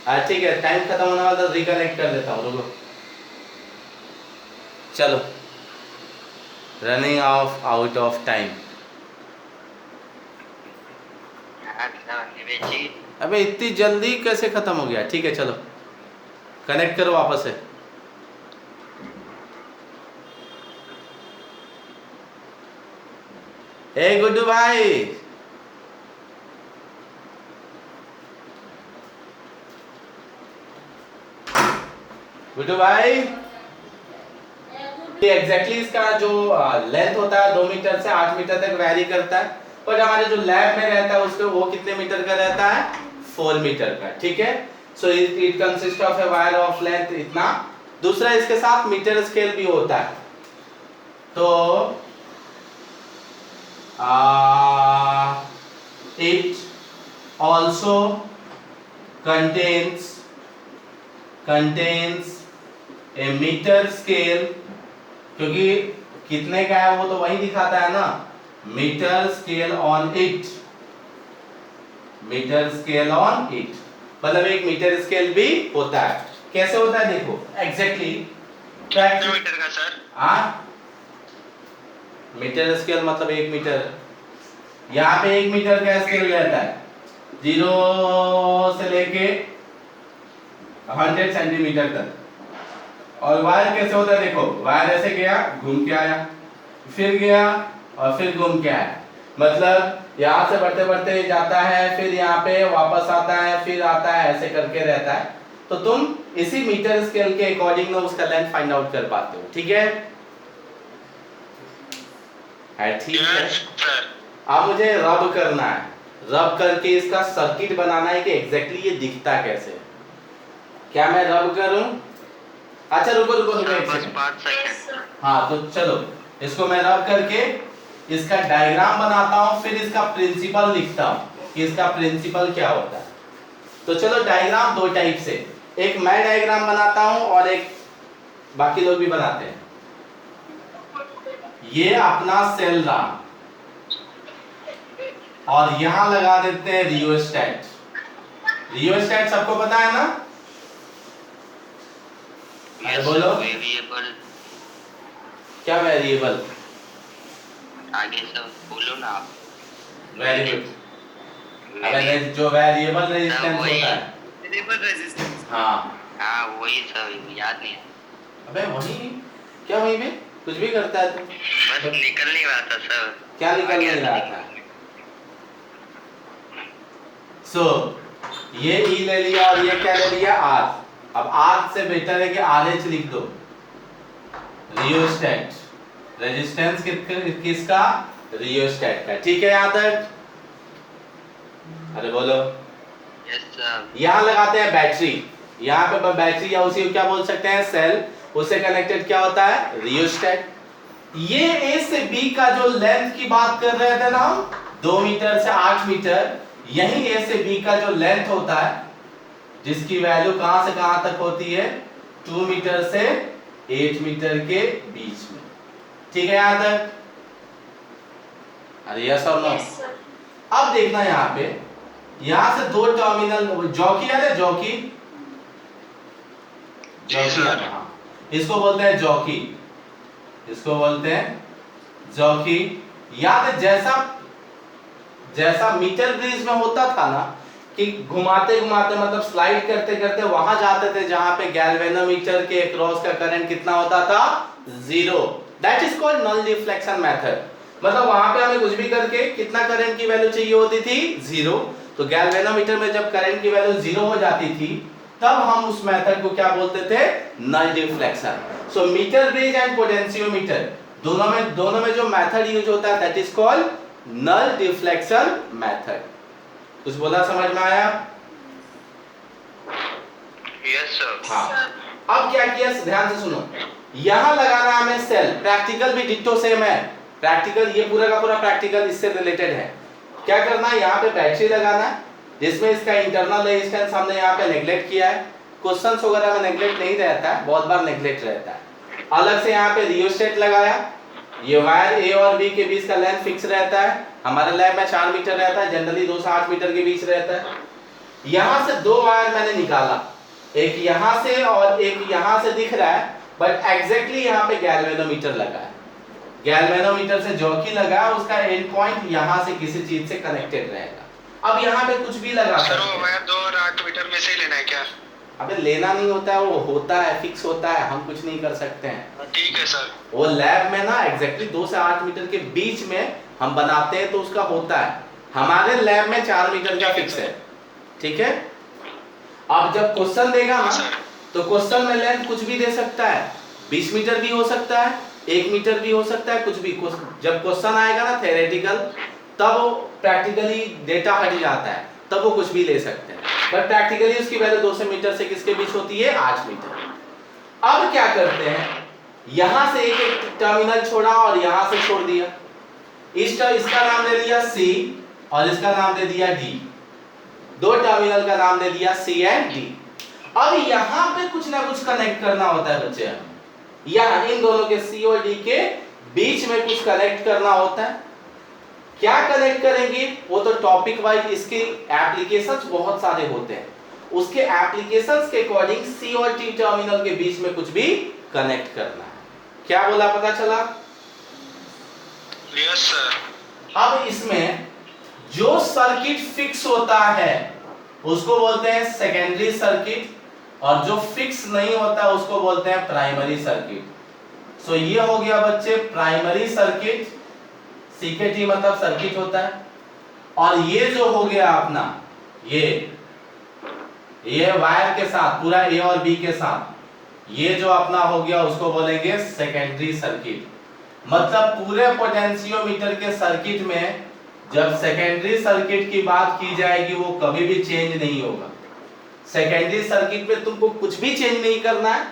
है। ठीक है, टाइम खत्म होने वाला, तो रिकनेक्ट कर देता हूँ, रुको। चलो, running of out of time. अबे इतनी जल्दी कैसे खत्म हो गया? ठीक है चलो, कनेक्ट करो वापस से। ए गुड्डू भाई, गुड्डू भाई, एग्जैक्टली इसका जो लेंथ होता है 2 मीटर से 8 मीटर तक वैरी करता है। बट हमारे जो लैब में रहता है उसको वो कितने मीटर का रहता है, 4 मीटर का। ठीक है, so it consist of a wire of length इतना। दूसरा इसके साथ मीटर स्केल भी होता है, तो it also contains a meter scale, क्योंकि कितने का है वो तो वही दिखाता है ना, meter scale on it, meter scale on it, मतलब एक मीटर स्केल भी होता है। कैसे होता है देखो एग्जैक्टली, कितने मीटर का सर? मीटर स्केल मतलब 1 मीटर, यहाँ पे 1 मीटर का स्केल रहता है 0 से लेके 100 सेंटीमीटर तक। और वायर कैसे होता है देखो, वायर ऐसे गया घूम के आया, फिर गया और फिर घूम के आया, मतलब यहाँ से बढ़ते बढ़ते जाता है, फिर यहाँ पे वापस आता है, फिर आता है, ऐसे करके रहता है। तो तुम इसी मीटर स्केल के अकॉर्डिंग ना उसका लेंथ फाइंड आउट कर पाते हो। ठीक है, ठीक है। अब मुझे रब करना है, रब करके इसका सर्किट बनाना है कि एग्जैक्टली ये दिखता कैसे है। क्या मैं रब करूं? अच्छा रुको रुको रुको एक बस सेकंड। 5 सेकंड। हाँ तो चलो इसको मैं रब करके इसका डायग्राम बनाता हूँ, फिर इसका प्रिंसिपल लिखता हूँ कि इसका प्रिंसिपल क्या होता है। तो चलो डायग्राम दो टाइप से, एक मैं डायग्राम बनाता हूँ और एक बाकी लोग भी बनाते हैं। ये अपना सेल रहा और यहां लगा देते हैं रियोस्टेट। रियोस्टेट सबको पता है ना? अरे बोलो वेरिएबल। क्या वेरिएबल? आगे सब बोलो ना आप। वेरिएबल, अबे जो वेरिएबल रेजिस्टेंस होता है, वेरिएबल रेजिस्टेंस। हाँ हाँ वही सब याद नहीं है। अबे वही क्या, वही में कुछ भी करता है तू। बस निकल नहीं रहा था सर। क्या निकल नहीं रहा था? सो ये ई ले लिया और ये क्या ले लिया, आर। अब आर से बेटर है कि आर एच लिख दो। रियोस्टेट, रेजिस्टेंस किसका? रियोस्टेट का। ठीक है यहाँ तक? अरे बोलो। Yes sir. यहाँ लगाते हैं बैटरी, यहाँ पे बैटरी या उसी को क्या बोल सकते हैं, सेल, उससे कनेक्टेड क्या होता है, रियोस्टेट। ये ए से बी का जो लेंथ की बात कर रहे थे ना हम, 2 मीटर से 8 मीटर, यही ए से बी का जो लेंथ होता है जिसकी वैल्यू कहां से कहां तक होती है, 2 मीटर से 8 मीटर के बीच में। ठीक है यहाँ तक? अरे यस और नो? अब देखना यहाँ पे, यहां से 2 टर्मिनल, जॉकी है ना, जॉकी, हाँ इसको बोलते हैं जॉकी, इसको बोलते हैं जॉकी। याद जैसा जैसा मीटर ब्रिज में होता था ना कि घुमाते घुमाते मतलब स्लाइड करते करते वहां जाते थे जहां पे गैल्वेनोमीटर के अक्रॉस का करंट कितना होता था, 0। That is called null deflection method. मतलब वहां पे हमें कुछ भी करके कितना करंट की वैल्यू चाहिए होती थी, 0। तो गैल्वेनोमीटर में जब करंट की वैल्यू 0 हो जाती थी तब हम उस मेथड को क्या बोलते थे, null deflection. So meter bridge and potentiometer दोनों में जो मेथड यूज होता है that is called null deflection method. कुछ बोला, समझ में आया? Yes sir. हाँ, अब क्या किया ध्यान से सुनो, यहां लगाना है हमें सेल। प्रैक्टिकल भी डिट्टो सेम है, प्रैक्टिकल ये पूरा का पूरा प्रैक्टिकल इससे रिलेटेड है। क्या करना है, यहाँ पे बैटरी लगाना है जिसमें इसका इंटरनल रेजिस्टेंस हमने यहाँ पे नेगलेक्ट किया है। क्वेश्चंस वगैरह में नेगलेक्ट नहीं रहता है, बहुत बार नेगलेक्ट रहता है। अलग से यहाँ पे रियोस्टेट लगाया, ये वायर ए और बी के बीच का लेंथ फिक्स रहता है, हमारे लैब में 4 मीटर रहता है, जनरली 2 से 8 मीटर के बीच रहता है। यहाँ से 2 वायर मैंने निकाला, एक यहाँ से और एक यहाँ से दिख रहा है, बट एग्जैक्टली यहाँ पे गैल्वेनोमीटर लगा है। गैल्वेनोमीटर से जॉकी लगा, उसका एंड पॉइंट यहाँ से किसी चीज से कनेक्टेड रहेगा। अब यहाँ पे कुछ भी लगा सर वो वायर 2 और 8 मीटर में से ही लेना है क्या? अबे लेना नहीं होता है, वो होता है, फिक्स होता है, हम कुछ नहीं कर सकते हैं। ठीक है सर। वो लैब में ना एग्जैक्टली 2 से 8 मीटर के बीच में हम बनाते हैं तो उसका होता है। हमारे लैब में 4 मीटर का फिक्स है। ठीक है, अब जब क्वेश्चन देगा ना तो क्वेश्चन में लेंथ कुछ भी दे सकता है, 20 मीटर भी हो सकता है, 1 मीटर भी हो सकता है, कुछ भी। जब क्वेश्चन आएगा ना थ्योरेटिकल तब प्रैक्टिकली डेटा हट जाता है, तब वो कुछ भी ले सकते हैं, बट प्रैक्टिकली उसकी वैल्यू 200 मीटर से किसके बीच होती है? 8 मीटर। अब क्या करते हैं, यहां से एक टर्मिनल छोड़ा और यहां से छोड़ दिया, इसका नाम दे दिया C और इसका नाम दे दिया D, दो टर्मिनल का नाम दे दिया C एंड D। अब यहां पे कुछ ना कुछ कनेक्ट करना होता है बच्चे, यहां इन दोनों के C और D के बीच में कुछ कनेक्ट करना होता है। क्या कनेक्ट करेंगे वो तो टॉपिक वाइज, इसके एप्लीकेशंस बहुत सारे होते हैं, उसके एप्लीकेशंस के अकॉर्डिंग C और T टर्मिनल के बीच में कुछ भी कनेक्ट करना है। क्या बोला, पता चला? Yes sir. अब इसमें जो सर्किट फिक्स होता है उसको बोलते हैं सेकेंडरी सर्किट, और जो फिक्स नहीं होता उसको बोलते हैं प्राइमरी सर्किट। सो ये हो गया बच्चे प्राइमरी सर्किट, CKT मतलब सर्किट होता है। और ये जो हो गया अपना ये वायर के साथ पूरा A और B के साथ, ये जो अपना हो गया उसको बोलेंगे सेकेंडरी सर्किट। मतलब पूरे पोटेंशियोमीटर के सर्किट में जब सेकेंडरी सर्किट की बात की जाएगी वो कभी भी चेंज नहीं होगा। सेकेंडरी सर्किट में तुमको कुछ भी चेंज नहीं करना है,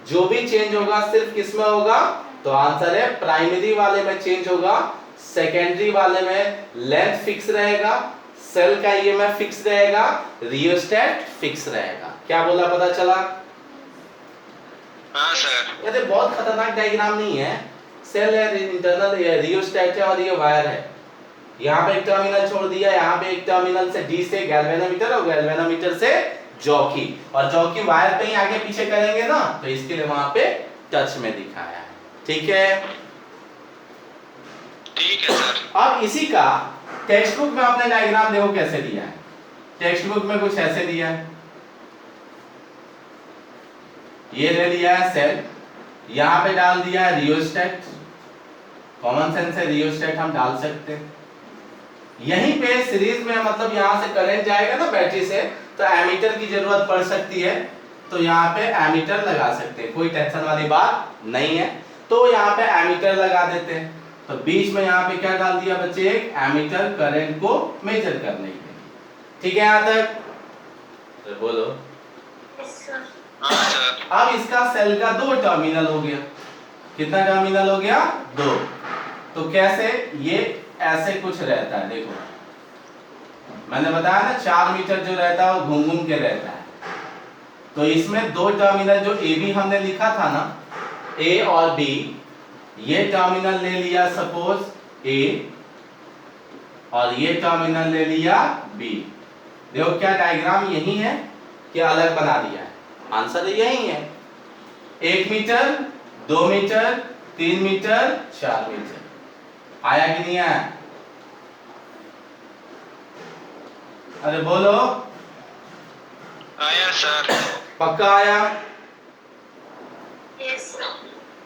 जो भी चेंज होगा सिर्फ किसमें होगा? तो आंसर है प्राइमरी वाले में चेंज होगा, सेकेंडरी वाले में लेंथ फिक्स रहेगा, सेल का ईएमएफ फिक्स रहेगा, रियोस्टेट फिक्स रहेगा। क्या बोला, पता चला? हाँ सर। ये बहुत खतरनाक डायग्राम नहीं है, सेल है, इंटरनल रियोस्टेट है और ये वायर है। यहाँ पे एक टर्मिनल छोड़ दिया, यहाँ पे एक टर्मिनल से D से गैल्वेनोमीटर और गैल्वेनोमीटर से जॉकी, और जॉकी वायर पे ही आगे पीछे करेंगे ना, तो इसके लिए वहां पे टच में दिखाया है। ठीक है, ठीक है सर। अब इसी का टेक्स्ट बुक में आपने डायग्राम देखो कैसे दिया है। टेक्स्ट बुक में कुछ ऐसे दिया है, ये ले लिया है सेल, यहाँ पे डाल दिया है रियोस्टेट, कॉमन सेंस से रियोस्टेट हम डाल सकते हैं। यहीं पे सीरीज में मतलब यहाँ से करंट जाएगा ना बैटरी से, तो एमीटर की जरूरत पड़ सकती है, तो यहाँ पे एमीटर लगा सकते हैं, कोई टेंशन वाली बात नहीं है। तो यहाँ पे एमीटर लगा देते हैं, तो बीच में यहाँ पे क्या डाल दिया बच्चे? एक एमीटर करंट को मेजर करने के लिए। ठीक है यहाँ तक? तो बोलो। हाँ सर। अब इसका सेल का दो टर्मिनल हो गया, कितना टर्मिनल हो गया? दो। तो कैसे? ये ऐसे कुछ रहता है, देखो मैंने बताया ना 4 मीटर जो रहता है वो घूम घूम के रहता है। तो इसमें दो टर्मिनल जो ए बी हमने लिखा था ना, A और B, ये टर्मिनल ले लिया सपोज A और ये टर्मिनल ले लिया B। देखो क्या डायग्राम यही है कि अलग बना दिया है? आंसर यही है। 1 मीटर, 2 मीटर, 3 मीटर, 4 मीटर। आया कि नहीं आया? अरे बोलो। आया सर। पक्का आया? Yes sir.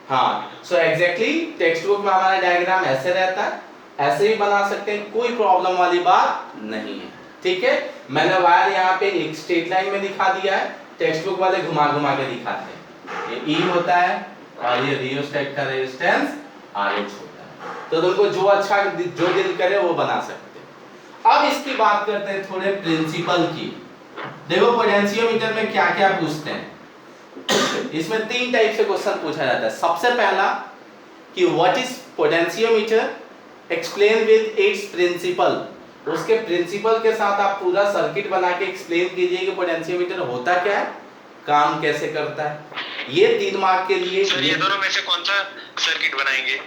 हाँ, सो एग्जैक्टली टेक्स्ट बुक में हमारा डायग्राम ऐसे रहता है, ऐसे भी बना सकते हैं, कोई प्रॉब्लम वाली बात नहीं है। ठीक है, मैंने वायर यहाँ पे एक स्ट्रेट लाइन में दिखा दिया है, टेक्स्ट बुक वाले घुमा घुमा के दिखाते हैं। ये E होता है और ये रियोस्टेट का रेजिस्टेंस RH होता है। तो तुमको जो अच्छा जो दिल करे वो बना सकते हैं। अब इसकी बात करते हैं थोड़े प्रिंसिपल की। देखो पोटेंशियोमीटर में क्या क्या पूछते हैं। इसमें 3 टाइप से क्वेश्चन पूछा जाता है। सबसे पहला कि what is potentiometer, explain with its principle. उसके प्रिंसिपल के साथ आप पूरा सर्किट बना के एक्सप्लेन कीजिए कि पोटेंशियोमीटर होता क्या है, काम कैसे करता है। ये 3 मार्क के लिए। सर ये दोनों में से कौन सा सर्किट बनाएंगे?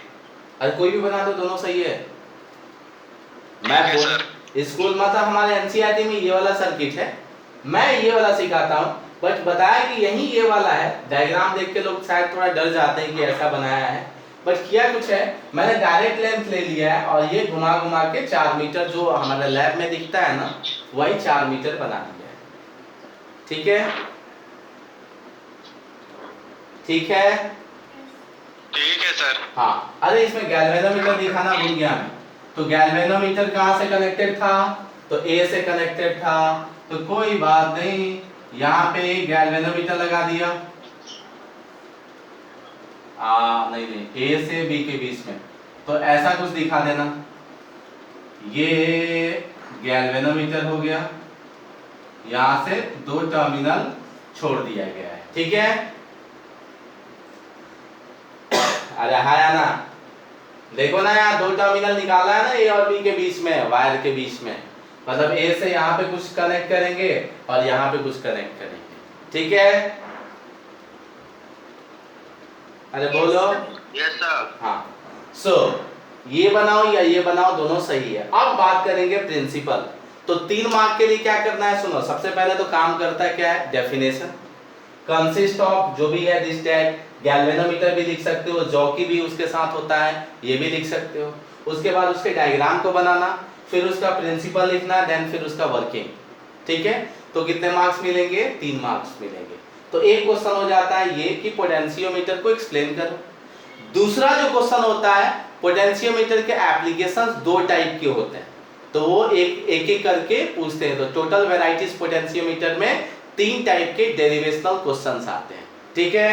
अरे कोई भी बना दो, दोनों सही है। मैं स्कूल में था, हमारे एनसीईआरटी में ये वाला सर्किट है, मैं ये वाला सिखाता हूँ, बट बताया कि यही ये वाला है। डायग्राम देख के लोग शायद थोड़ा डर जाते हैं कि ऐसा बनाया है, बट किया कुछ है, मैंने डायरेक्ट लेंथ ले लिया है और ये घुमा घुमा के 4 मीटर जो हमारे लैब में दिखता है ना, वही 4 मीटर बना दिया है। ठीक है, ठीक है, ठीक है सर। हाँ। अरे इसमें गैल्वेनोमीटर दिखाना भूल गया मैं। तो गैल्वेनोमीटर कहाँ से कनेक्टेड था? तो A से कनेक्टेड था, तो कोई बात नहीं, यहाँ पे गैल्वेनोमीटर लगा दिया। नहीं A से B के बीच में, तो ऐसा कुछ दिखा देना। ये गैल्वेनोमीटर हो गया, यहां से 2 टर्मिनल छोड़ दिया गया है, ठीक है। अरे हाँ या ना, देखो ना यहाँ 2 टर्मिनल निकाला है ना ए और बी के बीच में, वायर के बीच में, मतलब ए से यहाँ पे कुछ कनेक्ट करेंगे और यहाँ पे कुछ कनेक्ट करेंगे, ठीक है। अरे बोलो। Yes sir. हाँ, सो ये बनाओ या ये बनाओ, दोनों सही है। अब बात करेंगे प्रिंसिपल। तो 3 मार्क के लिए क्या करना है, सुनो। सबसे पहले तो काम करता है क्या है, डेफिनेशन। कंसिस्ट ऑफ जो भी है दिस दैट, गैल्वेनोमीटर भी लिख सकते हो, जॉकी भी उसके साथ होता है, ये भी लिख सकते हो। उसके बाद उसके डायग्राम को बनाना, फिर उसका प्रिंसिपल लिखना, देन फिर उसका वर्किंग, ठीक है। तो कितने मार्क्स मिलेंगे, 3 मार्क्स मिलेंगे। तो एक क्वेश्चन हो जाता है ये कि पोटेंशियोमीटर को एक्सप्लेन करो। दूसरा जो क्वेश्चन होता है, पोटेंशियोमीटर के एप्लीकेशंस 2 टाइप के होते हैं, तो वो एक करके पूछते हैं। तो टोटल वैरायटीज पोटेंशियोमीटर में 3 टाइप के डेरिवेशनल क्वेश्चंस आते हैं, ठीक है।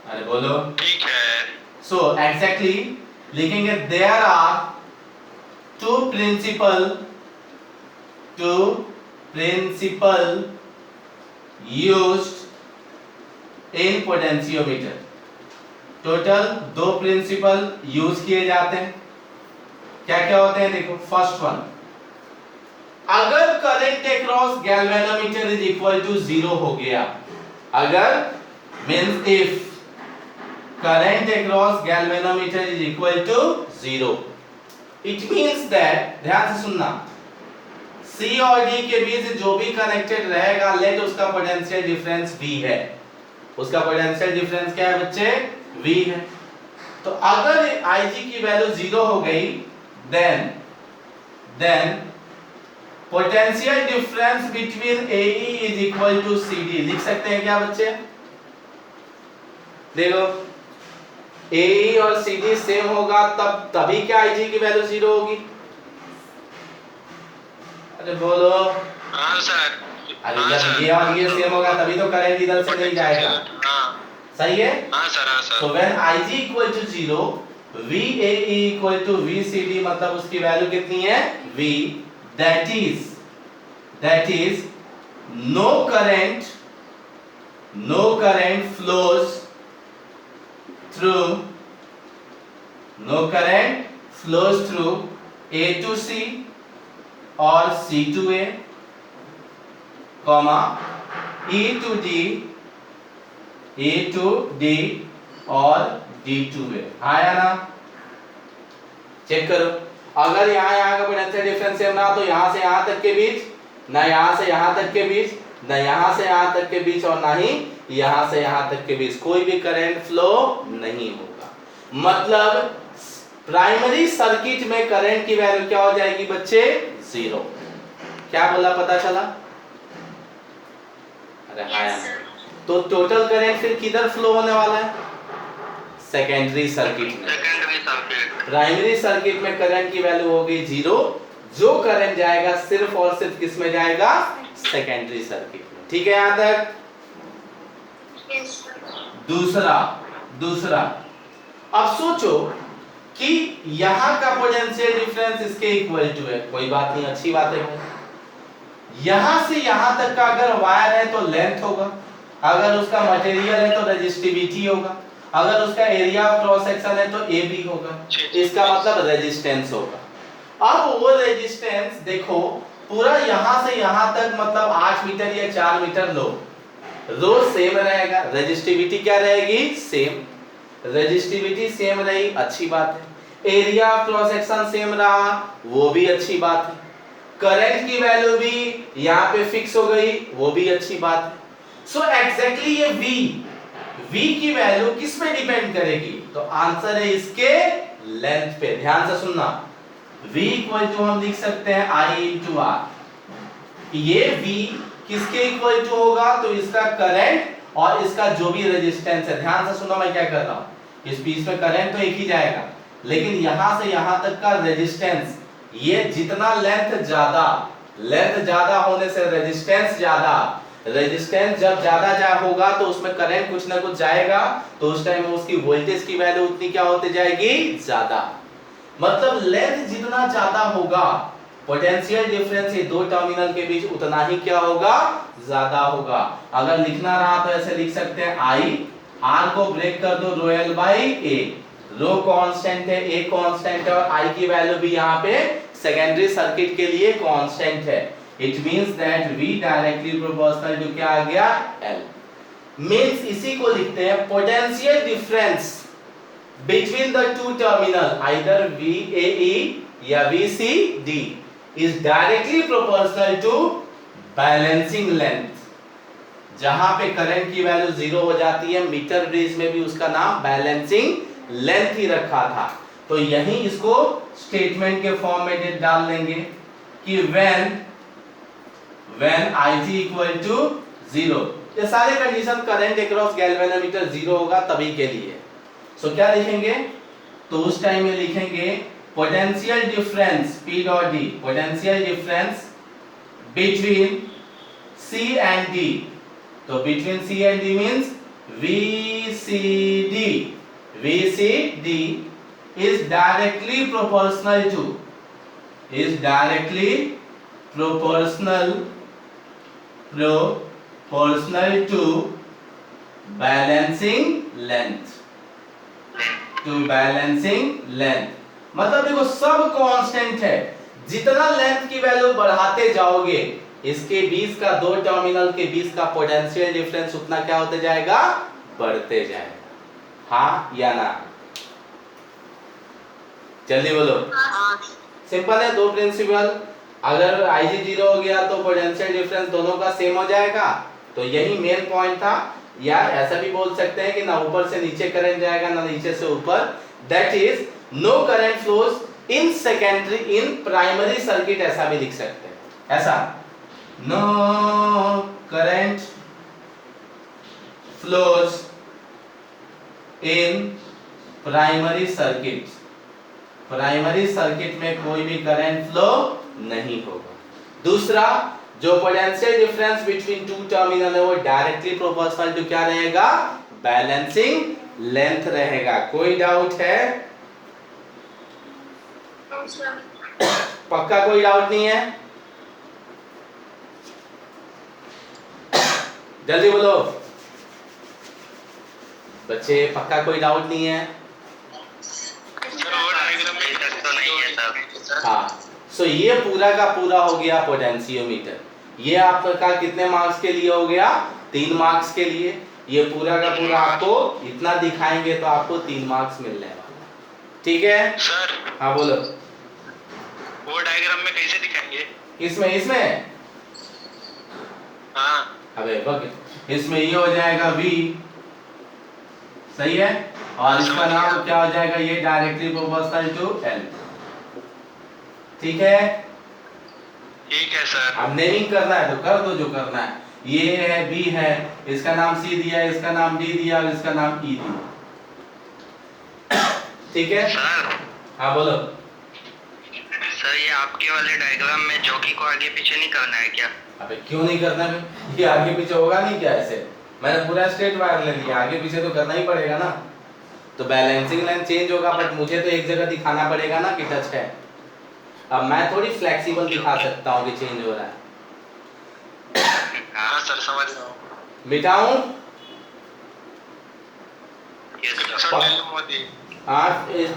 अरे बोलो। ठीक है। सो एग्जैक्टली लिखेंगे, there are two principle used in potentiometer. Total 2 principle use किए जाते हैं। क्या क्या होते हैं, देखो। फर्स्ट वन, अगर current across galvanometer is equal to 0 हो गया, अगर means if current across galvanometer is equal to 0, it means that, ध्यान से सुनना, C और D के बीच जो भी कनेक्टेड रहेगा, लेट उसका पोटेंशियल डिफरेंस V है। उसका पोटेंशियल डिफरेंस क्या है बच्चे, V है। तो अगर Ig की वैल्यू 0 हो गई, then potential difference between AE is equal to CD। लिख सकते हैं क्या बच्चे, देखो AE और CD सेम होगा तभी क्या Ig की वैल्यू 0 होगी। अरे बोलो। हाँ सर। अरे जब ये और ये सेम होगा तभी तो करंट इधर से नहीं जाएगा। हाँ सही है। हाँ सर। हाँ सर। तो when Ig equal to 0, VAE equal to VCD, मतलब उसकी वैल्यू कितनी है, V, that is no current flows through A to C और C to A, comma E to D और D to A। आया ना, चेक करो। अगर यहाँ का पोटेंशियल डिफरेंस सेम रहा, तो यहाँ से यहाँ तक के बीच, ना यहाँ से यहाँ तक के बीच, ना यहाँ से यहाँ तक के बीच, और ना ही यहाँ से यहाँ तक के बीच कोई भी करंट फ्लो नहीं होगा। मतलब प्राइमरी सर्किट में करंट की वैल्यू क्या हो जाएगी बच्चे, 0। क्या बोला, पता चला। अरे हाँ, तो टोटल करंट फिर किधर फ्लो होने वाला है, सेकेंडरी सर्किट में। प्राइमरी सर्किट में करंट की वैल्यू होगी 0, जो करंट जाएगा सिर्फ और सिर्फ किस में जाएगा, सेकेंडरी सर्किट में, ठीक है। यहां तक। दूसरा अब सोचो कि यहां का पोटेंशियल डिफरेंस इसके इक्वल टू है, कोई बात नहीं, अच्छी बात है। यहां से यहां तक का अगर वायर है तो लेंथ होगा, अगर उसका मटेरियल है तो रेजिस्टिविटी होगा, अगर उसका एरिया ऑफ क्रॉस सेक्शन है तो AB होगा, इसका मतलब रेजिस्टेंस होगा। अब वो रेजिस्टेंस देखो, पूरा यहां से यहां तक मतलब 8 मीटर या 4 मीटर लो, रो सेम रहेगा, रेजिस्टिविटी क्या रहेगी, सेम। रेजिस्टिविटी सेम रही, अच्छी बात है। Area of cross section same रहा, वो भी अच्छी बात है। करंट की वैल्यू भी यहाँ पे फिक्स हो गई, वो भी अच्छी बात है। सो एग्जैक्टली ये V की वैल्यू किस पे डिपेंड करेगी, तो आंसर है इसके लेंथ पे। ध्यान से सुनना, V इक्वल टू हम लिख सकते हैं I इंटू R। ये V किसके इक्वल टू होगा, तो इसका करंट और इसका जो भी रेजिस्टेंस है। ध्यान से सुनो मैं क्या कर रहा हूं, इस पीस में करंट तो एक ही जाएगा, लेकिन यहां से यहां तक का रेजिस्टेंस, ये जितना लेंथ ज्यादा होने से रेजिस्टेंस ज्यादा, रेजिस्टेंस जब ज्यादा होगा तो उसमें करंट कुछ ना कुछ जाएगा, तो उस टाइम में उसकी वोल्टेज की वैल्यू उतनी क्या होती जाएगी, ज्यादा। मतलब लेंथ जितना ज्यादा होगा पोटेंशियल डिफरेंस ये दो टर्मिनल के बीच उतना ही क्या होगा, ज्यादा होगा। अगर लिखना रहा तो ऐसे लिख सकते हैं आई, आर को ब्रेक कर दो rho L by A, rho constant है, ए कांस्टेंट है और आई की वैल्यू भी यहाँ पे सेकेंडरी सर्किट के लिए कांस्टेंट है। It means that V directly proportional to क्या आ गया L। मींस इसी को लिखते हैं potential difference between the two terminal either VAE या VCD is directly proportional to balancing length। जहां पे करंट की वैल्यू 0 हो जाती है, मीटर ब्रिज में भी उसका नाम बैलेंसिंग लेंथ ही रखा था। तो यही इसको स्टेटमेंट के फॉर्म में डाल देंगे कि when Ig equal to 0, ये सारे कंडीशन करंट अक्रॉस गैल्वेनोमीटर 0 होगा तभी के लिए। सो क्या लिखेंगे, तो उस टाइम में लिखेंगे potential difference P dot D, potential difference between C and D। तो between C and D means VCD, VCD is directly proportional to balancing length। मतलब देखो सब कांस्टेंट है, जितना लेंथ की वैल्यू बढ़ाते जाओगे इसके बीच का दो टर्मिनल के बीच का पोटेंशियल डिफरेंस उतना क्या होते जाएगा, बढ़ते जाएगा। हाँ या ना, जल्दी बोलो। सिंपल है, दो प्रिंसिपल। अगर Ig 0 हो गया तो पोटेंशियल डिफरेंस दोनों का सेम हो जाएगा। तो यही मेन पॉइंट था। या ऐसा भी बोल सकते हैं कि ना ऊपर से नीचे करंट जाएगा ना नीचे से ऊपर, that is no current flows in secondary in primary circuit, ऐसा भी लिख सकते हैं। ऐसा no current flows in primary circuit, primary circuit में कोई भी करंट फ्लो नहीं होगा। दूसरा, जो potential difference between two terminal है वो डायरेक्टली प्रोपोर्शनल टू क्या रहेगा, बैलेंसिंग लेंथ रहेगा। कोई डाउट है? पक्का कोई डाउट नहीं है? जल्दी बोलो बच्चे, पक्का कोई डाउट नहीं है? हाँ, सो ये पूरा का पूरा हो गया पोटेंशियोमीटर। ये आपका कितने मार्क्स के लिए हो गया, 3 मार्क्स के लिए। ये पूरा का पूरा आपको इतना दिखाएंगे तो आपको 3 मार्क्स मिलने वाला। ठीक है सर? हाँ बोलो। वो डायग्राम में कैसे दिखाएंगे? इसमें हाँ। अबे बग, इसमें ये हो जाएगा V, सही है, और इसका नाम क्या हो जाएगा, ये डायरेक्टली प्रोपोर्शनल टू L। ठीक है? ठीक है सर। अब नेमिंग करना है तो कर दो जो करना है। ये है B है, इसका नाम C दिया, इसका नाम D दिया और इसका नाम E दिया। ठीक है सर? हाँ बोलो। सर ये आपके वाले डायग्राम में जॉकी को आगे पीछे नहीं करना है क्या? अबे क्यों नहीं करना है, ये आगे पीछे होगा नहीं क्या? ऐसे मैंने पूरा स्ट्रेट वायर ले लिया, आगे पीछे तो करना ही पड़ेगा ना। तो बैलेंसिंग लाइन चेंज होगा बट मुझे तो एक जगह दिखाना पड़ेगा ना कि टच है। अब मैं थोड़ी फ्लेक्सिबल दिखा सकता हूँ कि चेंज हो रहा है। हाँ सर समझ रहा हूँ। मिटाऊं? हाँ,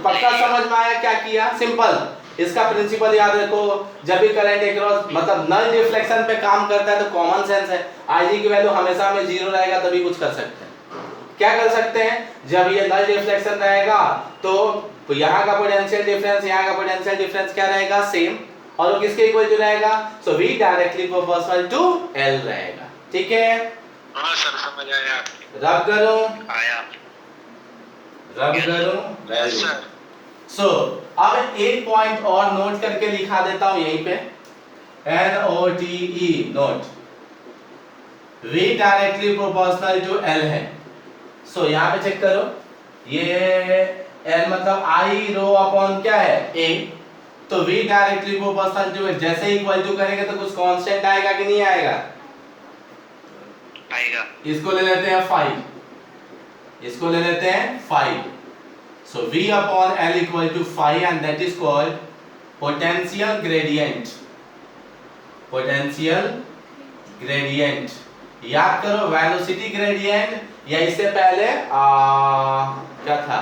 पक्का समझ में आया क्या किया? सिंपल, इसका प्रिंसिपल याद रखो। जब भी करंट अक्रॉस मतलब नल रिफ्लेक्शन पे काम करता है तो कॉमन सेंस है, Ig की वैल्यू हमेशा में 0 रहेगा तभी कुछ कर सकते हैं। क्या कर सकते हैं, जब ये नल रिफ्लेक्शन रहेगा तो यहाँ का पोटेंशियल डिफरेंस यहाँ का पोटेंशियल डिफरेंस क्या रहेगा, सेम, और वो किसके इक्वल टू रहेगा, so V directly proportional to L रहेगा। ठीक है? हाँ सर समझ आया। रब करो, आया। रब करो। Yes sir. सो अब एक पॉइंट और नोट करके लिखा देता हूं यहीं पे, NOTE note, V directly proportional to L है। सो यहाँ पे चेक करो, ये L मतलब I रो अपॉन क्या है A, तो V डायरेक्टली प्रोपोर्शनल टू जैसे इक्वल टू करेंगे तो कुछ कांस्टेंट आएगा कि नहीं आएगा? आएगा। इसको ले लेते हैं 5, इसको ले लेते हैं 5। So V upon L equal to phi and that is called potential gradient. Potential gradient. याद करो वेलोसिटी ग्रेडियंट या इससे पहले क्या था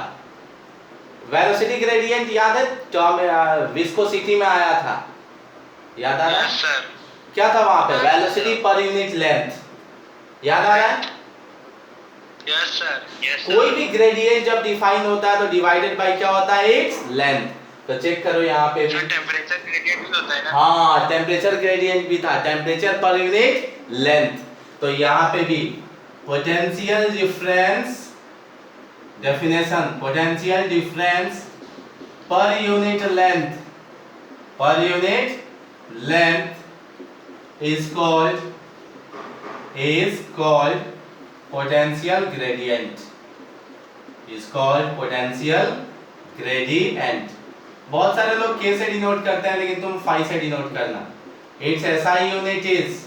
वेलोसिटी ग्रेडियंट याद है टर्म विस्कोसिटी में आया था याद आ रहा है यस सर क्या था वहां पे वेलोसिटी पर यूनिट लेंथ याद आ रहा है यस सर कोई भी ग्रेडियंट जब डिफाइन होता है तो डिवाइडेड बाय क्या होता है इट्स लेंथ तो चेक करो यहाँ पे भी टेम्परेचर ग्रेडियंट भी होता है ना हाँ टेम्परेचर ग्रेडियंट भी था टेम्परेचर पर यूनिट लेंथ तो यहाँ पे भी potential difference definition potential difference per unit length is called potential gradient बहुत सारे लोग k से डिनोट करते हैं लेकिन तुम phi से डिनोट करना it's SI unit is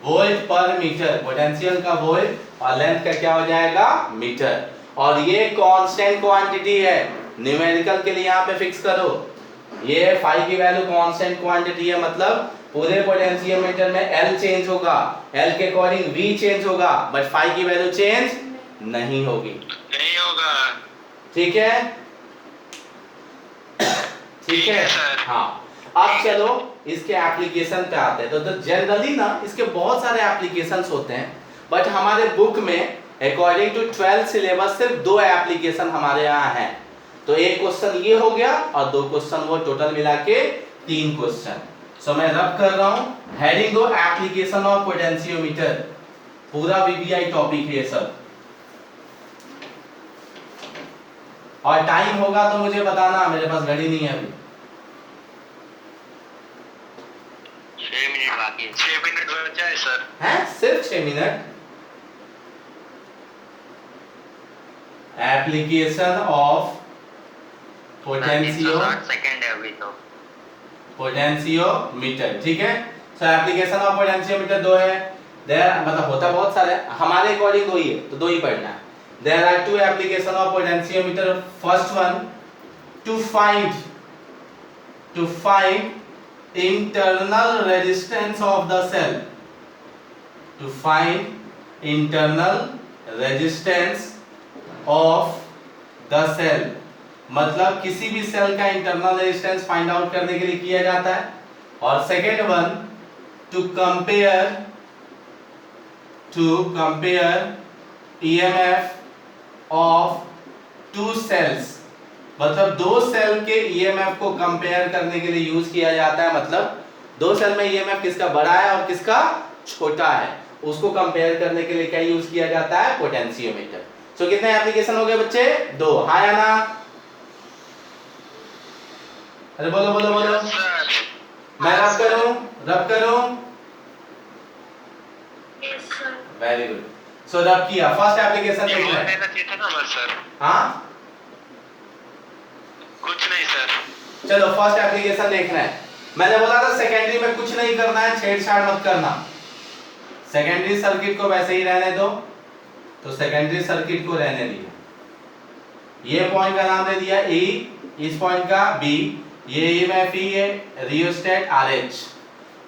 volt पर मीटर पोटेंशियल का वोल्ट और लेंथ का क्या हो जाएगा मीटर और ये कांस्टेंट क्वांटिटी है न्यूमेरिकल के लिए यहाँ पे फिक्स करो ये phi की वैल्यू कांस्टेंट क्वांटिटी है मतलब पूरे पोटेंशियोमीटर में L चेंज होगा L के अकॉर्डिंग V चेंज होगा बट phi की वैल्यू चेंज नहीं होगी नहीं होगा ठीक है ठीक है हाँ अब चलो इसके एप्लीकेशन पे आते हैं तो जनरली ना इसके बहुत सारे एप्लीकेशंस होते हैं बट हमारे बुक में अकॉर्डिंग टू 12th सिलेबस सिर्फ 2 एप्लीकेशन हमारे यहाँ हैं तो एक क्वेश्चन ये हो गया और 2 क्वेश्चन वो टोटल मिला के 3 क्वेश्चन सो मैं रब कर रहा हूँ हेडिंग दो एप्लीकेशन ऑफ पोटेंशियोमीटर पूरा वीवीआई टॉपिक है ये सब और टाइम होगा तो मुझे बताना मेरे पास घड़ी नहीं है अभी 6 मिनट बाकी 6 मिनट हो जाए सर हैं सिर्फ 6 minute application of potentio 360 second है अभी तो पोटेंशियोमीटर ठीक है सो एप्लीकेशन ऑफ पोटेंशियोमीटर 2 है देयर मतलब होता बहुत सारे हमारे अकॉर्डिंग 2 ही है तो 2 ही पढ़ना है there are 2 application of potentiometer first one to find internal resistance of the cell to find internal resistance of the cell मतलब किसी भी सेल का इंटरनल रेजिस्टेंस फाइंड आउट करने के लिए किया जाता है और second one to compare EMF of 2 cells मतलब 2 सेल के EMF को कंपेयर करने के लिए यूज किया जाता है मतलब 2 सेल में EMF किसका बड़ा है और किसका छोटा है उसको कंपेयर करने के लिए क्या यूज किया जाता है पोटेंशियोमीटर सो कितने एप्लीकेशन हो गए बच्चे 2 हाँ या ना अरे बोलो बोलो बोलो मैं रब करूं Yes, sir. वेरी गुड सो रब किया फर्स्ट एप्लीकेशन ये देख बोल रहे हैं देना चाहिए था ना बस सर हाँ कुछ नहीं सर चलो फर्स्ट एप्लीकेशन देखना है मैंने बोला था सेकेंडरी में कुछ नहीं करना है छेड़छाड़ मत करना सेकेंडरी सर्किट को वैसे ही रहने दो तो सेकेंडरी सर्किट को रहने दिया ये पॉइंट का नाम दे दिया E इस पॉइंट का B ये EMF E है रियोस्टेट RH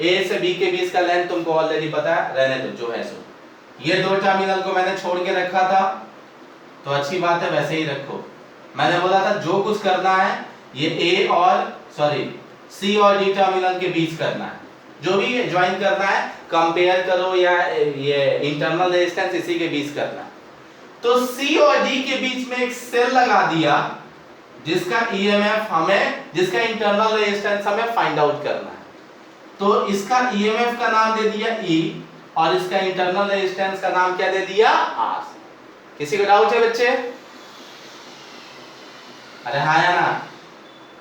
A से B के बीच का लेंथ तुमको ऑलरेडी पता है रहने दो जो है सो ये 2 टर्मिनल को मैंने छोड़ के रखा था तो अच्छी बात है वैसे ही रखो मैंने बोला था जो कुछ करना है ये C और D टर्मिनल के बीच करना है जो भी ज्वाइन करना है कंपेयर करो या ये इंटरनल रेजिस्टेंस इसी के बीच करना है तो C और D के बीच में एक सेल लगा दिया जिसका EMF जिसका इंटरनल रेजिस्टेंस हमें फाइंड आउट करना है तो इसका EMF का नाम दे दिया E और इसका इंटरनल रेजिस्टेंस का नाम क्या दे दिया R किसी को डाउट है बच्चे अरे हाँ या ना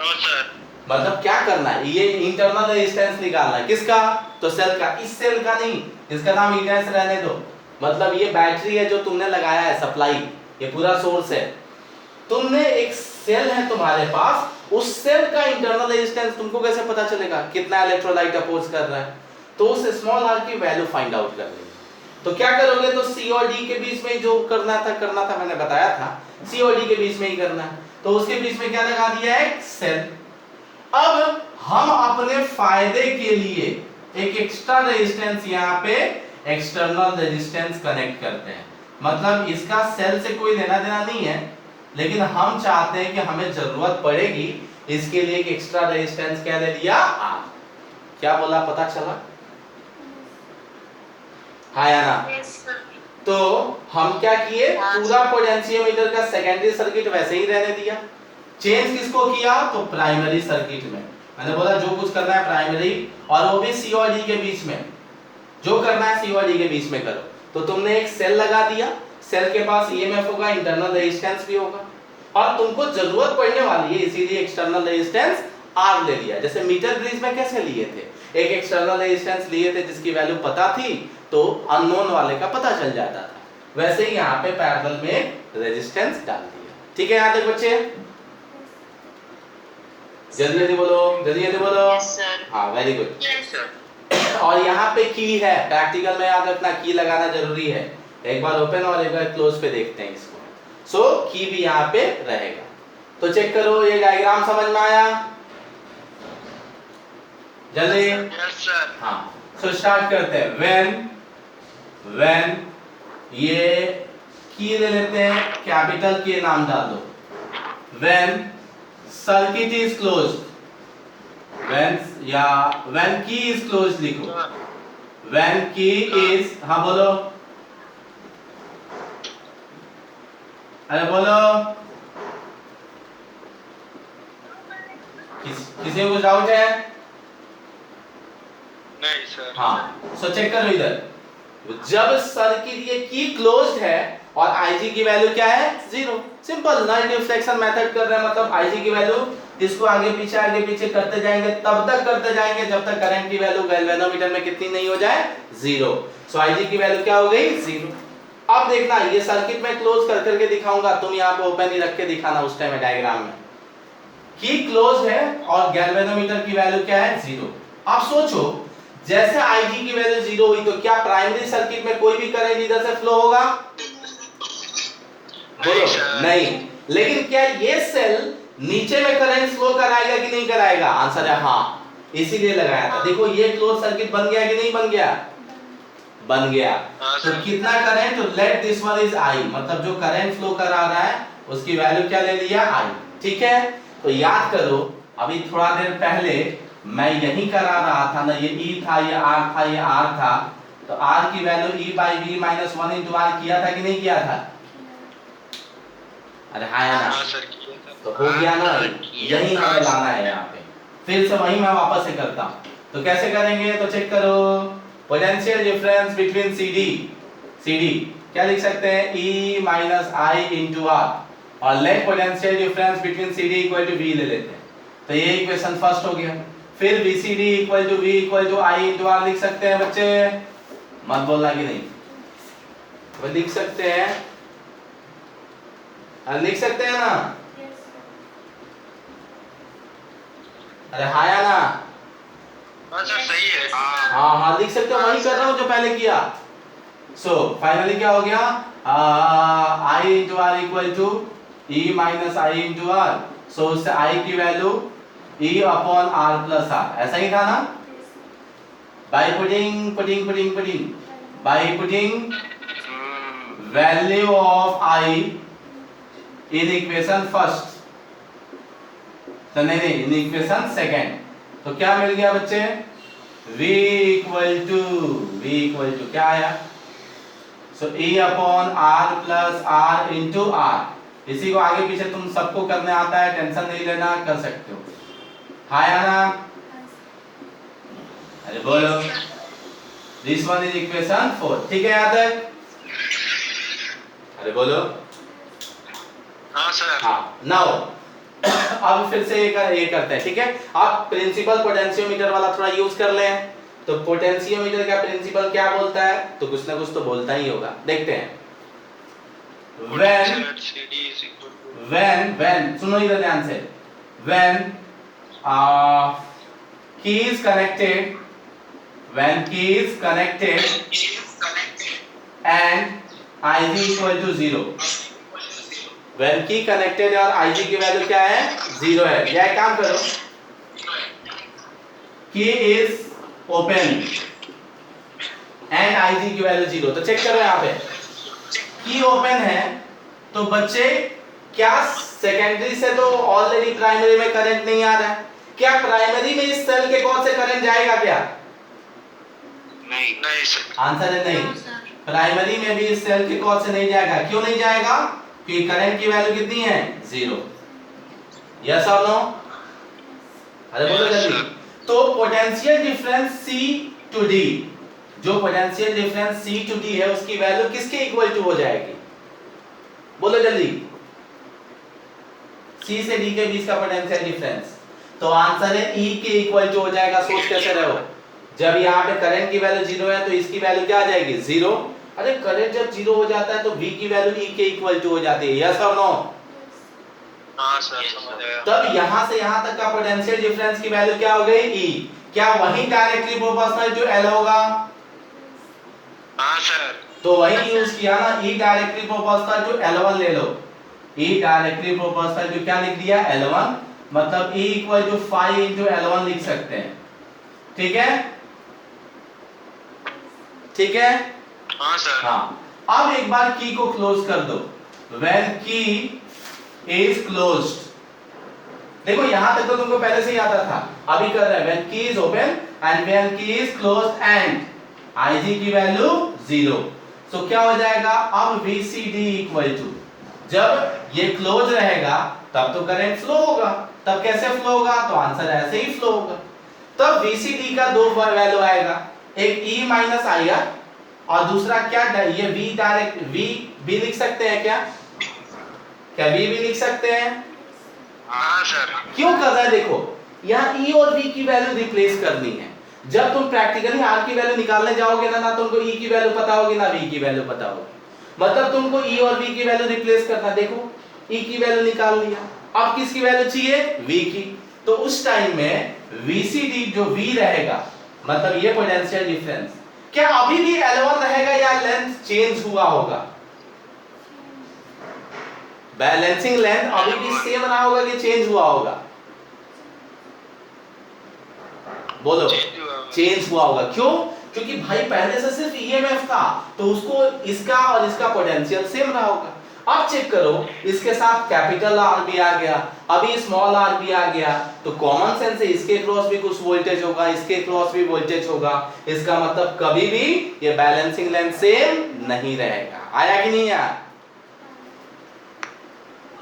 नो सर मतलब क्या करना है ये इंटरनल रेजिस्टेंस निकालना है किसका तो सेल का इस सेल का नहीं इसका नाम इंडेंस रहने दो मतलब ये बैटरी है जो तुमने लगाया है सप्लाई ये पूरा सोर्स है तुमने एक सेल है तुम्हारे पास उस सेल का इंटरनल रेजिस्टेंस तुमको कैसे पता चलेगा कितना इलेक्ट्रोलाइट अपोज कर रहा है तो उस स्मॉल r की वैल्यू फाइंड आउट कर लेंगे तो क्या करोगे, तो सी और डी के बीच में जो करना था मैंने बताया था, सी और डी के बीच में ही करना है। तो उसके बीच में क्या लगा दिया है, सेल। अब हम अपने फायदे के लिए एक एक्स्ट्रा रेजिस्टेंस यहाँ पे एक्सटर्नल रेजिस्टेंस कनेक्ट करते हैं। मतलब इसका सेल से कोई लेना देना नहीं है, लेकिन हम चाहते हैं कि हमें जरूरत पड़ेगी, इसके लिए एक एक्स्ट्रा रेजिस्टेंस क्या ले लिया, आर। क्या बोला, पता चला? हाँ या ना? Yes, sir. तो हम क्या किए, पूरा पोटेंशियोमीटर का सेकेंडरी सर्किट वैसे ही रहने दिया। चेंज किसको किया, तो प्राइमरी सर्किट में। मैंने बोला जो कुछ करना है प्राइमरी, और वो भी सी और डी के बीच में, जो करना है सी और डी के बीच में करो। तो तुमने एक सेल लगा दिया, सेल के पास ईएमएफ होगा, इंटरनल रेजिस्टेंस भी होगा, और तुमको जरूरत पड़ने वाली है, इसीलिए एक्सटर्नल रेजिस्टेंस आर ले लिया। जैसे मीटर ब्रिज में कैसे लिए थे, एक एक्सटर्नल रेजिस्टेंस लिए थे जिसकी वैल्यू पता थी, तो अननोन वाले का पता चल जाता था। वैसे ही यहाँ पे पैरेलल में रेजिस्टेंस डाल दिया। ठीक है यहाँ तक बच्चे? जल्दी जल्दी बोलो, जल्दी जल्दी बोलो। Yes, sir. हाँ, वेरी गुड। Yes, sir. और यहाँ पे की है, प्रैक्टिकल में याद रखना की लगाना जरूरी है। एक बार ओपन और एक बार क्लोज पे देखते हैं इसको। सो की भी यहाँ पे रहेगा। तो चेक करो, ये डायग्राम समझ में आया? जल्दी। Yes, sir. हाँ, सो स्टार्ट करते हैं। व्हेन ये की ले लेते हैं, कैपिटल के नाम डाल दो। When circuit is closed, when की इज क्लोज्ड लिखो। व्हेन की इज, हाँ बोलो, अरे बोलो, किसी को डाउट है? नहीं सर। हाँ, सो चेक करो इधर। जब सर्किट ये की क्लोज्ड है और Ig की वैल्यू क्या है, 0। सिंपल, नल डिफ्लेक्शन मेथड कर रहे हैं, मतलब Ig की वैल्यू इसको आगे पीछे करते जाएंगे, तब तक करते जाएंगे जब तक करंट की वैल्यू गैल्वेनोमीटर में कितनी नहीं हो जाए, 0। सो Ig की वैल्यू क्या हो गई, 0। अब देखना, ये सर्किट में क्लोज कर करके दिखाऊंगा, तुम यहाँ पे ओपन ही रख के दिखाना उस टाइम डायग्राम में। की क्लोज है और गैल्वेनोमीटर की वैल्यू क्या है, 0। आप सोचो, जैसे Ig की वैल्यू 0 हुई तो क्या प्राइमरी सर्किट में कोई भी करंट इधर से फ्लो होगा? बोलो नहीं। लेकिन क्या ये सेल नीचे में करंट फ्लो कराएगा कि नहीं कराएगा? आंसर है हाँ, इसीलिए लगाया था। देखो ये क्लोज सर्किट बन गया कि नहीं बन गया? बन गया। तो कितना करंट, तो let this one is I, मतलब जो करंट फ्लो करा रहा है उसकी वैल्यू क्या ले लिया, I। ठीक है, तो याद करो, अभी थोड़ा देर पहले मैं यही करा रहा था ना, ये E था, ये R था, ये R था, तो R की वैल्यू E by V minus 1 into R किया था कि नहीं किया था? अरे हाँ या ना? तो हो गया ना, यही हमें लाना है यहाँ पे। फिर से वही मैं वापस से करता हूँ। तो कैसे करेंगे, तो चेक करो, पोटेंशियल डिफरेंस बिटवीन CD क्या लिख सकते हैं, E minus I into R, और let potential difference between CD equal to V ले लेते हैं। तो ये इक्वेशन फर्स्ट हो गया। फिर VCD equal to V equal to I into R लिख सकते हैं बच्चे, मत बोलना कि नहीं, वो लिख सकते हैं, लिख सकते हैं ना? अरे हाँ या ना? हाँ सर सही है। हाँ हाँ लिख सकते हो, वही कर रहा हूँ जो पहले किया। सो फाइनली क्या हो गया, I into R equal to E minus I into R। सो उससे I की वैल्यू E upon R plus R, ऐसा ही था ना? By putting value of I in equation first, तो नहीं in equation second, तो क्या मिल गया बच्चे, V इक्वल टू क्या आया, सो E upon R plus R into R। इसी को आगे पीछे तुम सबको करने आता है, टेंशन नहीं लेना, कर सकते हो। हाँ या ना? अरे बोलो, दिस वन इज इक्वेशन 4। ठीक है यहाँ तक? अरे बोलो। हाँ सर। हाँ, नाउ अब फिर से ये करते हैं। ठीक है, आप प्रिंसिपल पोटेंशियोमीटर वाला थोड़ा यूज कर लें। तो पोटेंशियोमीटर का प्रिंसिपल क्या बोलता है, तो कुछ ना कुछ तो बोलता ही होगा, देखते हैं। when सुनो इधर ध्यान से, when key is connected and Ig equal to 0. When key connected है और Ig की वैल्यू क्या है 0 है। या एक काम करो, key is open and Ig की वैल्यू 0, तो चेक करो यहाँ पे की ओपन है तो बच्चे क्या सेकेंडरी से तो ऑलरेडी प्राइमरी में करंट नहीं आ रहा है, क्या प्राइमरी में इस सेल के कौन से करंट जाएगा क्या? नहीं नहीं सर। आंसर है नहीं, प्राइमरी में भी इस सेल के कौन से नहीं जाएगा। क्यों नहीं जाएगा? क्योंकि करंट की वैल्यू कितनी है 0। यस और नो? अरे बोलो जल्दी। तो potential difference C to D, जो potential difference C to D है उसकी वैल्यू किसके इक्वल टू हो जाएगी? बोलो जल्दी। C से D के बीच का पोटेंशियल डिफरेंस, तो आंसर है E के इक्वल टू हो जाएगा। सोच कैसे रहे हो, जब यहाँ पे करंट की वैल्यू 0 है तो इसकी वैल्यू क्या आ जाएगी 0। अरे करंट जब 0 हो जाता है तो V की वैल्यू E के इक्वल टू हो जाती है। यस और नो? हाँ सर समझ गया। तब यहाँ से यहाँ तक का पोटेंशियल डिफरेंस की वैल्यू क्या हो गई E। क्या वही डायरेक्टली प्रोपोर्शनल टू L होगा? हाँ सर। तो वही यूज किया ना, E directly proportional to L1 ले लो। E डायरेक्टली प्रोपोर्शनल टू क्या लिख दिया L1, मतलब E equal to 5 into L1 लिख सकते हैं। ठीक है, ठीक है। हाँ सर। हाँ, अब एक बार की को क्लोज कर दो। When key is closed, देखो यहां तक तो तुमको पहले से ही आता था, अभी कर रहे हैं when key is open and when key is closed and Ig की वैल्यू 0। सो क्या हो जाएगा अब VCD इक्वल टू, जब ये क्लोज रहेगा तब तो करंट फ्लो होगा, तब कैसे फ्लो होगा? तो आंसर ऐसे ही फ्लो होगा। तब VCD का दो वैल्यू आएगा, एक E माइनस IR और दूसरा क्या, ये V डायरेक्ट V भी लिख सकते हैं क्या? क्या V भी लिख सकते हैं? हाँ सर। क्यों कर रहा है? देखो यहाँ E और V की वैल्यू रिप्लेस करनी है। जब तुम प्रैक्टिकली R की वैल्यू निकालने जाओगे ना तुमको E की वैल्यू पता होगी ना V की वैल्यू पता होगी, मतलब तुमको E और V की वैल्यू रिप्लेस करना। देखो E की वैल्यू निकाल लिया, अब किसकी वैल्यू चाहिए? V की। तो उस टाइम में VCD जो V रहेगा, मतलब ये पोटेंशियल डिफरेंस, क्या अभी भी L1 रहेगा या लेंथ चेंज हुआ होगा? बैलेंसिंग लेंथ अभी भी सेम रहा होगा कि चेंज हुआ होगा? बोलो। चेंज हुआ होगा। क्यों? क्योंकि भाई पहले से सिर्फ EMF था तो उसको इसका और इसका पोटेंशियल सेम रहा होगा। अब चेक करो, इसके साथ कैपिटल R भी आ गया, अभी स्मॉल r भी आ गया, तो कॉमन सेंस है इसके क्रॉस भी कुछ वोल्टेज होगा, इसके क्रॉस भी वोल्टेज होगा। इसका मतलब कभी भी ये बैलेंसिंग लेंथ सेम नहीं रहेगा। आया कि नहीं आया?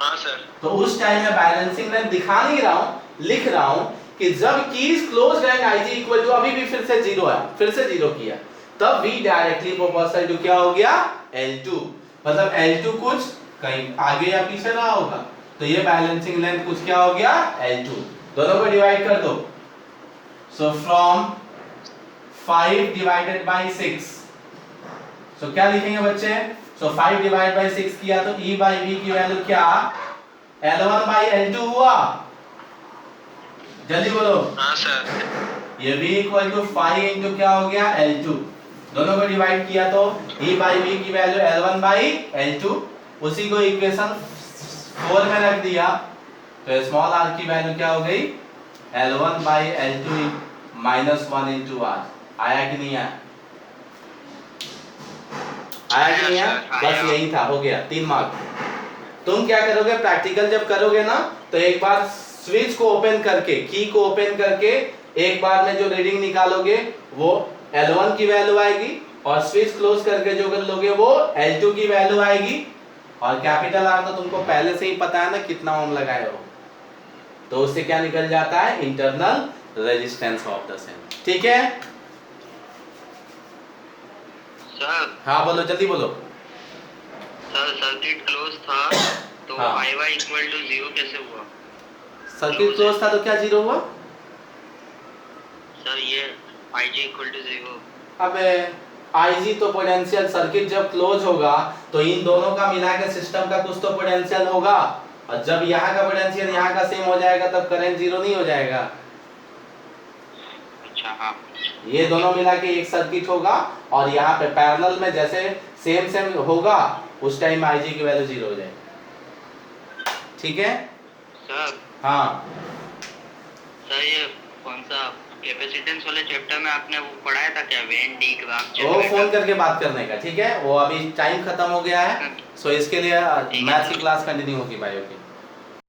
हाँ सर। तो उस टाइम में बैलेंसिंग लेंथ दिखा नहीं रहा हूं, लिख रहा हूं कि जब keys closed and Ig equal to अभी भी फिर से 0 है, फिर से 0 किया, तब V डायरेक्टली प्रोपोर्शनल टू क्या हो गया L2, मतलब L2 कुछ कहीं आगे या पीछे रहा होगा, तो ये बैलेंसिंग लेंथ कुछ क्या हो गया L2। दोनों को डिवाइड कर दो, सो फ्रॉम 5 डिवाइडेड बाय 6, सो क्या लिखेंगे बच्चे? सो 5 डिवाइड बाय 6 किया तो E बाय V की वैल्यू क्या L1 बाय L2 हुआ। जल्दी बोलो। हाँ सर। ये V इक्वल टू 5 इंटू क्या हो गया L2, दोनों को डिवाइड किया तो E बाई V की वैल्यू L1 बाई L2, उसी को इक्वेशन 4 में रख दिया तो स्मॉल r की वैल्यू क्या हो गई L1 by L2 minus 1 into R। आया कि नहीं आया? आया कि नहीं आया? बस यही था, हो गया 3 मार्क। तुम क्या करोगे प्रैक्टिकल जब करोगे ना, तो एक बार स्विच को ओपन करके, की को ओपन करके एक बार में जो रीडिंग निकालोगे वो L1 की वैल्यू आएगी, और स्विच क्लोज करके जो कर लोगे वो L2 की वैल्यू आएगी, और कैपिटल R तो तुमको पहले से ही पता है ना कितना ओम लगाए हो, तो उससे क्या निकल जाता है internal resistance of the cell. ठीक है सर। हाँ बोलो, जल्दी बोलो। सर सर्किट क्लोज था तो हाँ। IY इक्वल टू 0 कैसे हुआ? सर्किट क्लोज था तो क्या 0 हुआ? सर ये IG इक्वल टू 0। अबे Ig तो पोटेंशियल, सर्किट जब क्लोज होगा तो इन दोनों का मिला के सिस्टम का कुछ तो पोटेंशियल होगा, और जब यहाँ का पोटेंशियल यहाँ का सेम हो जाएगा तब करंट 0 नहीं हो जाएगा। अच्छा हाँ ये दोनों मिला के एक सर्किट होगा और यहाँ पे पैरेलल में जैसे सेम सेम होगा उस टाइम IG की वैल्यू 0 हो जाएगी। ठीक है सर। हाँ सर ये कौन सा कैपेसिटेंस वाले चैप्टर में आपने वो पढ़ाया था क्या, वेन डी ग्राफ? वो फोन करके बात करने का। ठीक है वो अभी टाइम खत्म हो गया है, सो इसके लिए मैथ्स की क्लास कंटिन्यू होगी बायो की।